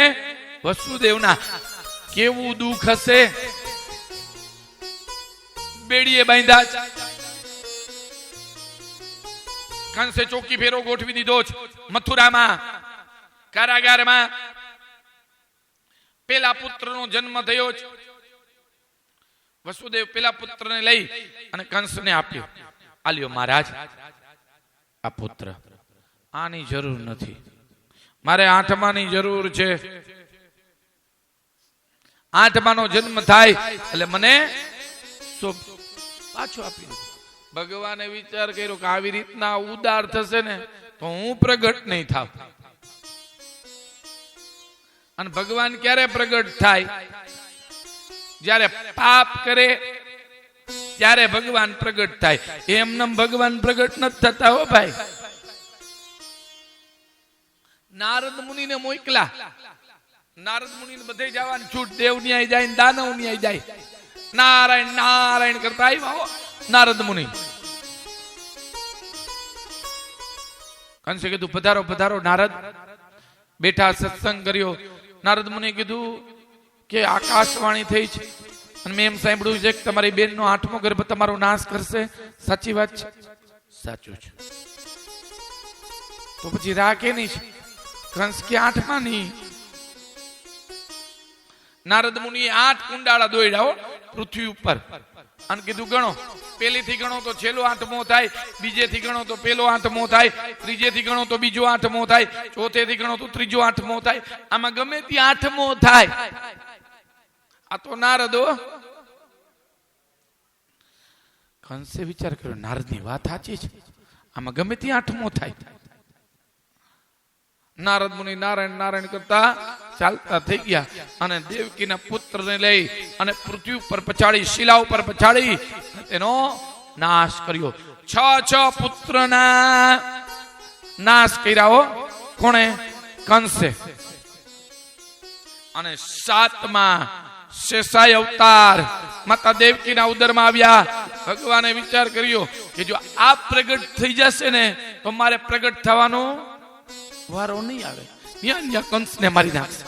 વસુદેવના કેવું દુઃખ હશે. બેડીએ બાંધ્યા. કંસે ચોકી ફેરો ગોઠવી દીધો છે મથુરામાં, કારાગારમાં. પેલા પુત્રનો જન્મ થયો છે. વસુદેવ પેલા પુત્રને લઈ અને કંસને આપ્યો. આલ્યો મહારાજ, આ પુત્ર, આની જરૂર નથી, મારે 8માની જરૂર છે. આઠમાનો જન્મ થાય એટલે મને પાછું આપી દીધું. ભગવાને વિચાર કર્યો કે આવી રીતના ઉદાર થશે ને તો હું પ્રગટ નહીં થાવ. અને ભગવાન ક્યારે પ્રગટ થાય? જ્યારે પાપ કરે ત્યારે ભગવાન પ્રગટ થાય. એમને ભગવાન પ્રગટ નથી થતા હો ભાઈ. નારદ મુનિને મોકલા. નારદ મુનિને બધે જવાનું છૂટ. દેવ ન્યાય જાય, દાનવ ન્યાય જાય. નારાયણ નારાયણ કરતા આવ્યા નારદ મુનિ. કંસે કીધું પધારો પધારો નારદ. બેઠા સત્સંગ કર્યો. નારદ મુનિ કીધું કે આકાશવાણી થઈ છે અને મેં એમ સાંભળ્યું છે કે તમારી બેનનો 8મો ગર્ભ તમારો નાશ કરશે. સાચી વાત છે? સાચું છે. તો પછી રાખે નહીં છે. કંસ કે 8મા ની. નારદ મુનિએ 8 કુંડાળા દોડ્યા પૃથ્વી ઉપર અને કીધું ગણો. પહેલીથી ગણો તો છેલ્લો 8મો થાય, બીજેથી ગણો તો પેલો 8મો થાય, ત્રીજેથી ગણો તો બીજો 8મો થાય, ચોથેથી ગણો તો ત્રીજો 8મો થાય. આમાં ગમે ત્યાં 8મો થાય. આ તો નારદો. કંસે વિચાર કર્યો નારદની વાત સાચી છે, આમાં ગમે ત્યાં 8મો થાય. નારદ મુનિ નારાયણ નારાયણ કરતા ચાલતા થઈ ગયા અને દેવકીના પુત્રને લઈ અને પૃથ્વી ઉપર પછાડી, શિલા ઉપર પછાડી તેનો નાશ કર્યો. 6 પુત્રના નાશ કર્યા. કોણે? કંસે. અને 7મા શેષાય અવતાર માતા દેવકીના ઉદરમાં આવ્યા. ભગવાને વિચાર કર્યો કે જો આ પ્રગટ થઈ જશે ને તો મારે પ્રગટ થવાનો વારો નહીં આવે. કંસને મારી નાખશે.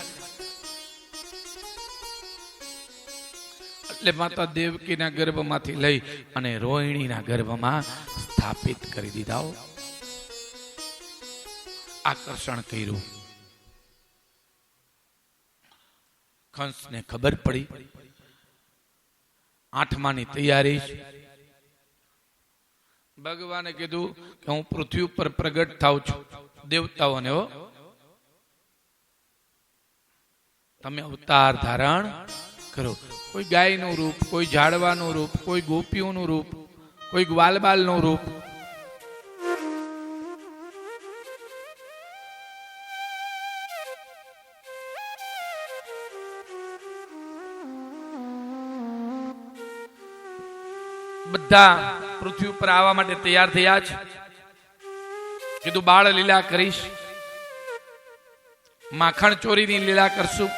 એટલે માતા દેવકીના ગર્ભમાંથી લઈ અને રોહિણીના ગર્ભમાં સ્થાપિત કરી દીધા. આકર્ષણ કર્યું. કંસને ખબર પડી 8માની તૈયારી. ભગવાને કીધું કે હું પૃથ્વી ઉપર પ્રગટ થાઉં છું. દેવતાઓને તમે અવતાર ધારણ કરો. કોઈ ગાયનું રૂપ, કોઈ ઝાડવાનું રૂપ, કોઈ ગોપીઓનું રૂપ, કોઈ ગ્વાલબાલનું રૂપ. બધા પૃથ્વી ઉપર આવવા માટે તૈયાર થયા છે. કીધું બાળ લીલા કરીશ, માખણ ચોરીની લીલા કરશું.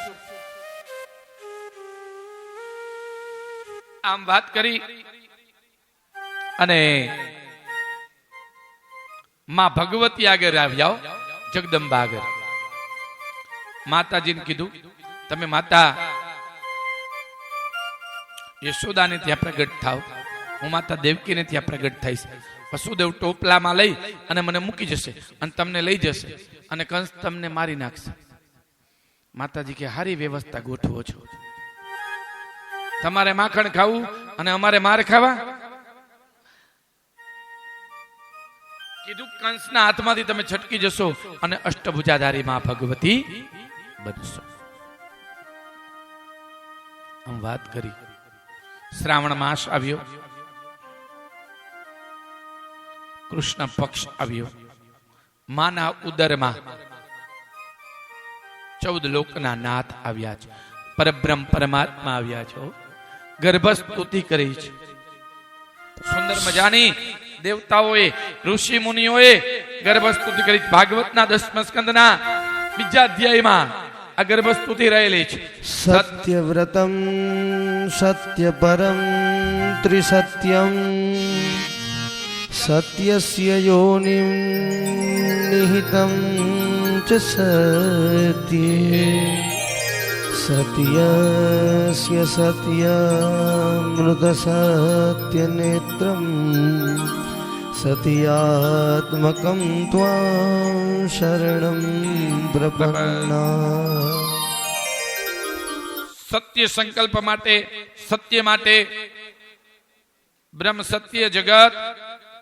આમ વાત કરી અને માં ભગવતી આગળ આવ્યા. જગદંબા આગળ માતાજીને કીધું તમે માતા યશોદાને ત્યાં પ્રગટ થાવ, હું માતા દેવકીને ત્યાં પ્રગટ થઈશ. વસુદેવ ટોપલામાં લઈ અને મને મૂકી જશે અને તમને લઈ જશે અને કંસ તમને મારી નાખશે. માતાજી કે હારી વ્યવસ્થા ગોઠવો છો. તમારે માખણ ખાવું અને અમારે માર ખાવા. કીધું કંસના હાથમાંથી તમે છટકી જશો અને અષ્ટભુજાધારી માં ભગવતી બનશો. આમ વાત કરી. શ્રાવણ માસ આવ્યો, કૃષ્ણ પક્ષ આવ્યો. માના ઉદરમાં 14 લોકના નાથ આવ્યા છે. પરબ્રહ્મ પરમાત્મા આવ્યા છે. ગર્ભસ્તુતિ કરી છે. સુંદર મજાની દેવતાઓએ, ઋષિ મુનિઓએ ગર્ભસ્તુતિ કરી. ભાગવતના 10મા સ્કંદના બીજા અધ્યાયમાં આ ગર્ભસ્તુતિ રહેલી છે. સત્યવ્રતમ સત્યપરમ ત્રિસત્યમ સત્યસ્ય યોનિમ નિહિતમ ચ સત્યે સત્યસ્ય સત્યમૃત સત્યનેત્રમ સત્યાત્મકં ત્વાં શરણં પ્રપન્ના. સત્ય સંકલ્પ માટે, સત્ય માટે બ્રહ્મ સત્ય, જગત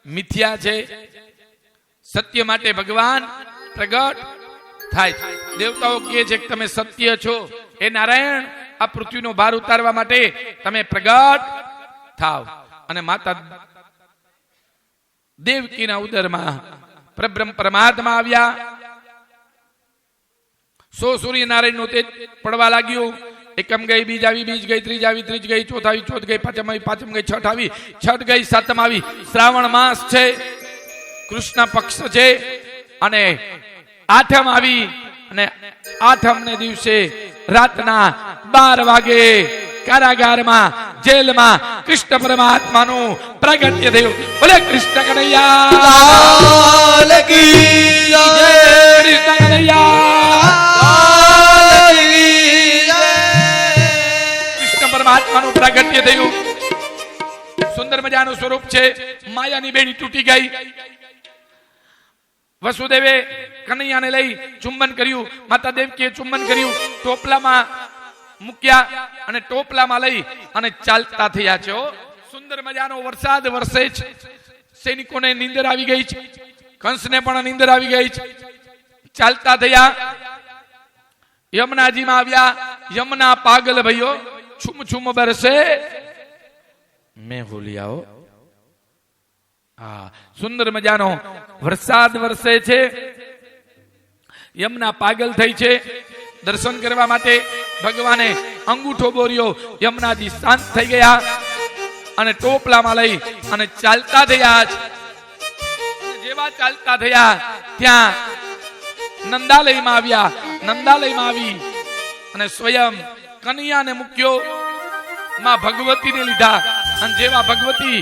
મિથ્યા છે. સત્ય માટે ભગવાન પ્રગટ થાય. દેવતાઓ કહે છે કે તમે સત્ય છો. એ નારાયણ, આ પૃથ્વીનો ભાર ઉતારવા માટે તમે પ્રગટ થાવ. અને માતા દેવકીના ઉદરમાં પરબ્રહ્મ પરમાત્મા આવ્યા. સૂર્યનારાયણનું તેજ પડવા લાગ્યું. એકમ ગઈ, બીજ આવી, બીજ ગઈ, ત્રીજ આવી, ત્રીજ ગઈ, ચોથ આવી, ચોથ ગઈ, પાંચમ આવી, પાંચમ ગઈ, છઠ આવી, છઠ ગઈ, સાતમ આવી. શ્રાવણ માસ છે, કૃષ્ણ પક્ષ છે, અને આઠમ આવી. અને આઠમ ને દિવસે રાતના 12 વાગે કારાગારમાં, જેલમાં કૃષ્ણ પરમાત્માનું પ્રાગટ્ય થયું. બોલે કૃષ્ણ કનૈયા લાલ કી જય. કૃષ્ણ કનૈયા લાલ કી જય. કૃષ્ણ પરમાત્માનું પ્રાગટ્ય થયું. સુંદર મજાનું સ્વરૂપ છે. માયાની બેડી તૂટી ગઈ. વસુદેવે કનૈયાને લઈ ચુંબન કર્યું. માતા દેવકીએ ચુંબન કર્યું. ટોપલામાં મૂક્યા અને ટોપલામાં લઈ અને ચાલતા થયા છે. સુંદર મજાનો વરસાદ વરસે છે. સૈનિકોને નીંદર આવી ગઈ છે. કંસને પણ નીંદર આવી ગઈ છે. ચાલતા થયા. યમુનાજીમાં આવ્યા. યમુના પાગલ ભઈઓ છુમ છુમ બરસે મેં ભૂલિયાઓ. હા, સુંદર મજાનો વરસાદ વરસે છે. યમુના પાગલ થઈ છે. દર્શન કરવા માટે ભગવાને અંગૂઠો બોર્યો. યમુનાજી શાંત થઈ ગયા અને ટોપલામાં લઈ અને ચાલતા થયા. જેવા ચાલતા થયા ત્યાં નંદાલયમાં આવ્યા. નંદાલયમાં આવી અને સ્વયં કનૈયાને મૂક્યો. માં ભગવતીને લીધા. અને જેવા ભગવતી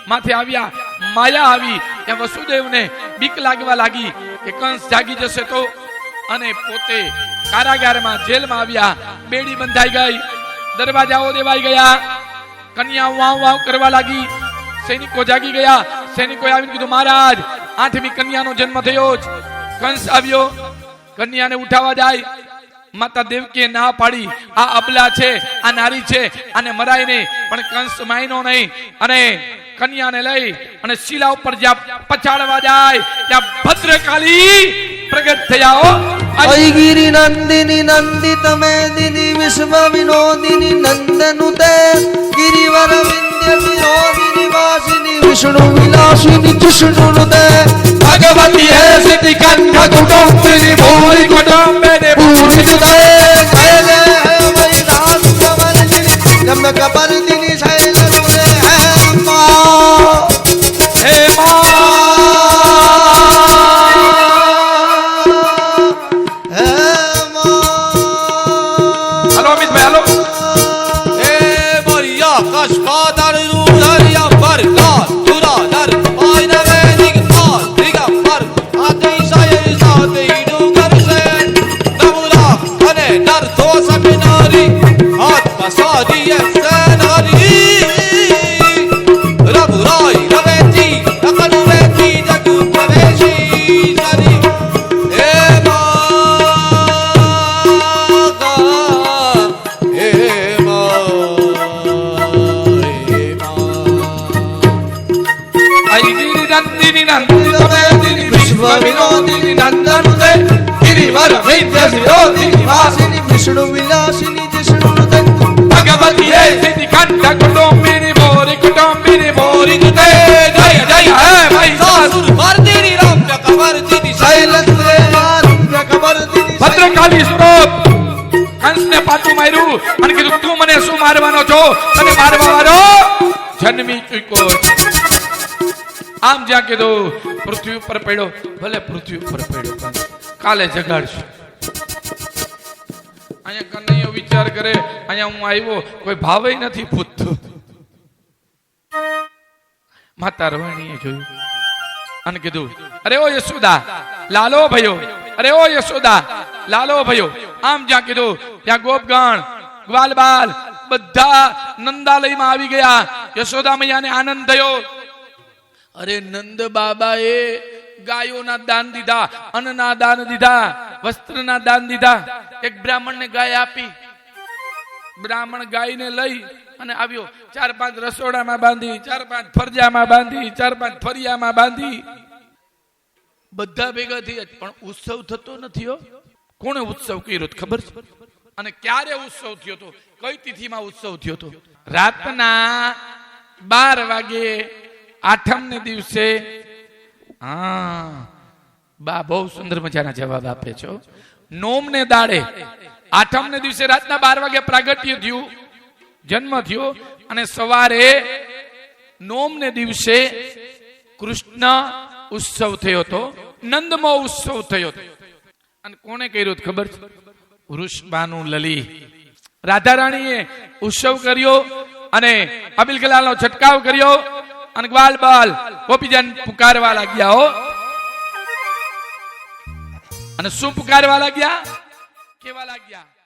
માથે આવ્યા, માયા આવી. ત્યાં વસુદેવને બીક લાગવા લાગી કે કંસ જાગી જશે તો. અને પોતે કારાગારમાં, જેલમાં આવ્યા. બેડી બંધાઈ ગઈ. દરવાજાઓ દેવાઈ ગયા. કન્યા વાવ વાવ કરવા લાગી. સૈનિકો જાગી ગયા. સૈનિકોએ આવીને કીધું, મહારાજ 8મી કન્યાનો જન્મ થયો છે. કંસ આવ્યો. કન્યાને ઉઠાવવા જાય. માતા દેવકીએ ના પાડી. આ અબલા છે, આ નારી છે, આને મરાય નહીં. પણ કંસ માયનો નહીં અને કન્યાને લઈ અને શિલા ઉપર જ્યાં પછાડવા જાય ત્યાં ભદ્રકાળી પ્રગટ થયા. અયગિરી નંદિની નંદિત મેદિની વિશ્વ વિનોદિની નંદનુતે ગિરિવર વિંધ્ય વિનોદિની વાસિની વિષ્ણુ વિલાસિની જિષ્ણુનુતે ભગવતી હે સિદ્ધિ કંઠ કુટુંબિની ભૂરી કુટુંબિની ભૂરી જય જય વૈરાગ કમલની જમક પરદિની શૈલ નુરે હે મા હે મા. વિષ્ણુ વિલાસિની જિષ્ણુનુતે ભગવતી હે સિદ્ધિ કંઠ કુટુંબિની ભૂરી કુટુંબિની ભૂરી જય જય જય હે મહિષાસુર મર્દિની રમ્ય કમર્દિની શૈલ નુરે રમ્ય કમર્દિની ભદ્રકાળી સ્વરૂપ. કંસને પાટું માર્યું અને કીધું, તું મને શું મારવાનો છો? તને મારવા વાળો જન્મી ચૂક્યો. આમ જ્યાં કીધું પૃથ્વી ઉપર પડ્યો. ભલે પૃથ્વી ઉપર પડ્યો, કાલે જગાડશું. અહીંયા કનૈયો વિચાર કરે, અહીંયા હું આવ્યો, કોઈ ભાવે નથી પૂછતું. માતા રવાણીએ જોયું અને કીધું, અરે ઓ યશોદા, લાલો ભયો. અરે ઓ યશોદા, લાલો ભયો. આમ જ્યાં કીધું ત્યાં ગોપગણ, ગ્વાલ બાલ બધા નંદાલયમાં આવી ગયા. યશોદા મૈયાને આનંદ થયો. અરે નંદ બાબાએ ગાયોના દાન દીધા, અન્નના દાન દીધા, વસ્ત્રના દાન દીધા. એક બ્રાહ્મણને ગાય આપી. બ્રાહ્મણ ગાયને લઈ અને આવ્યો. 4-5 રસોડામાં બાંધી, 4-5 ફરજામાં બાંધી, 4-5 ફરિયામાં બાંધી. બધા ભેગા થયા પણ ઉત્સવ થતો નથી. કોણે ઉત્સવ કર્યો ખબર છે? અને ક્યારે ઉત્સવ થયો હતો કઈ તિથિમાં ઉત્સવ થયો હતો? રાતના 12 વાગે આઠમ ને દિવસે. હા, બા બહુ સુંદર મજાના જવાબ આપે છો. નોમ ને દાડે આઠમ ને દિવસે રાતના 12 વાગે પ્રાગટ્ય થયું, જન્મ થયો, અને સવારે નોમ ને દિવસે કૃષ્ણ ઉત્સવ થયો હતો, નંદમો ઉત્સવ થયો હતો. અને કોને કર્યો ખબર છે? વૃષભાનું લલી. રાધા રાણીએ ઉત્સવ કર્યો અને અબિલ કલાલનો છટકાવ કર્યો અને ગ્વાલ બાલ ગોપીજન પુકારવા લાગ્યા હો. અને શું પુકારવા લાગ્યા? કેવા લાગ્યા?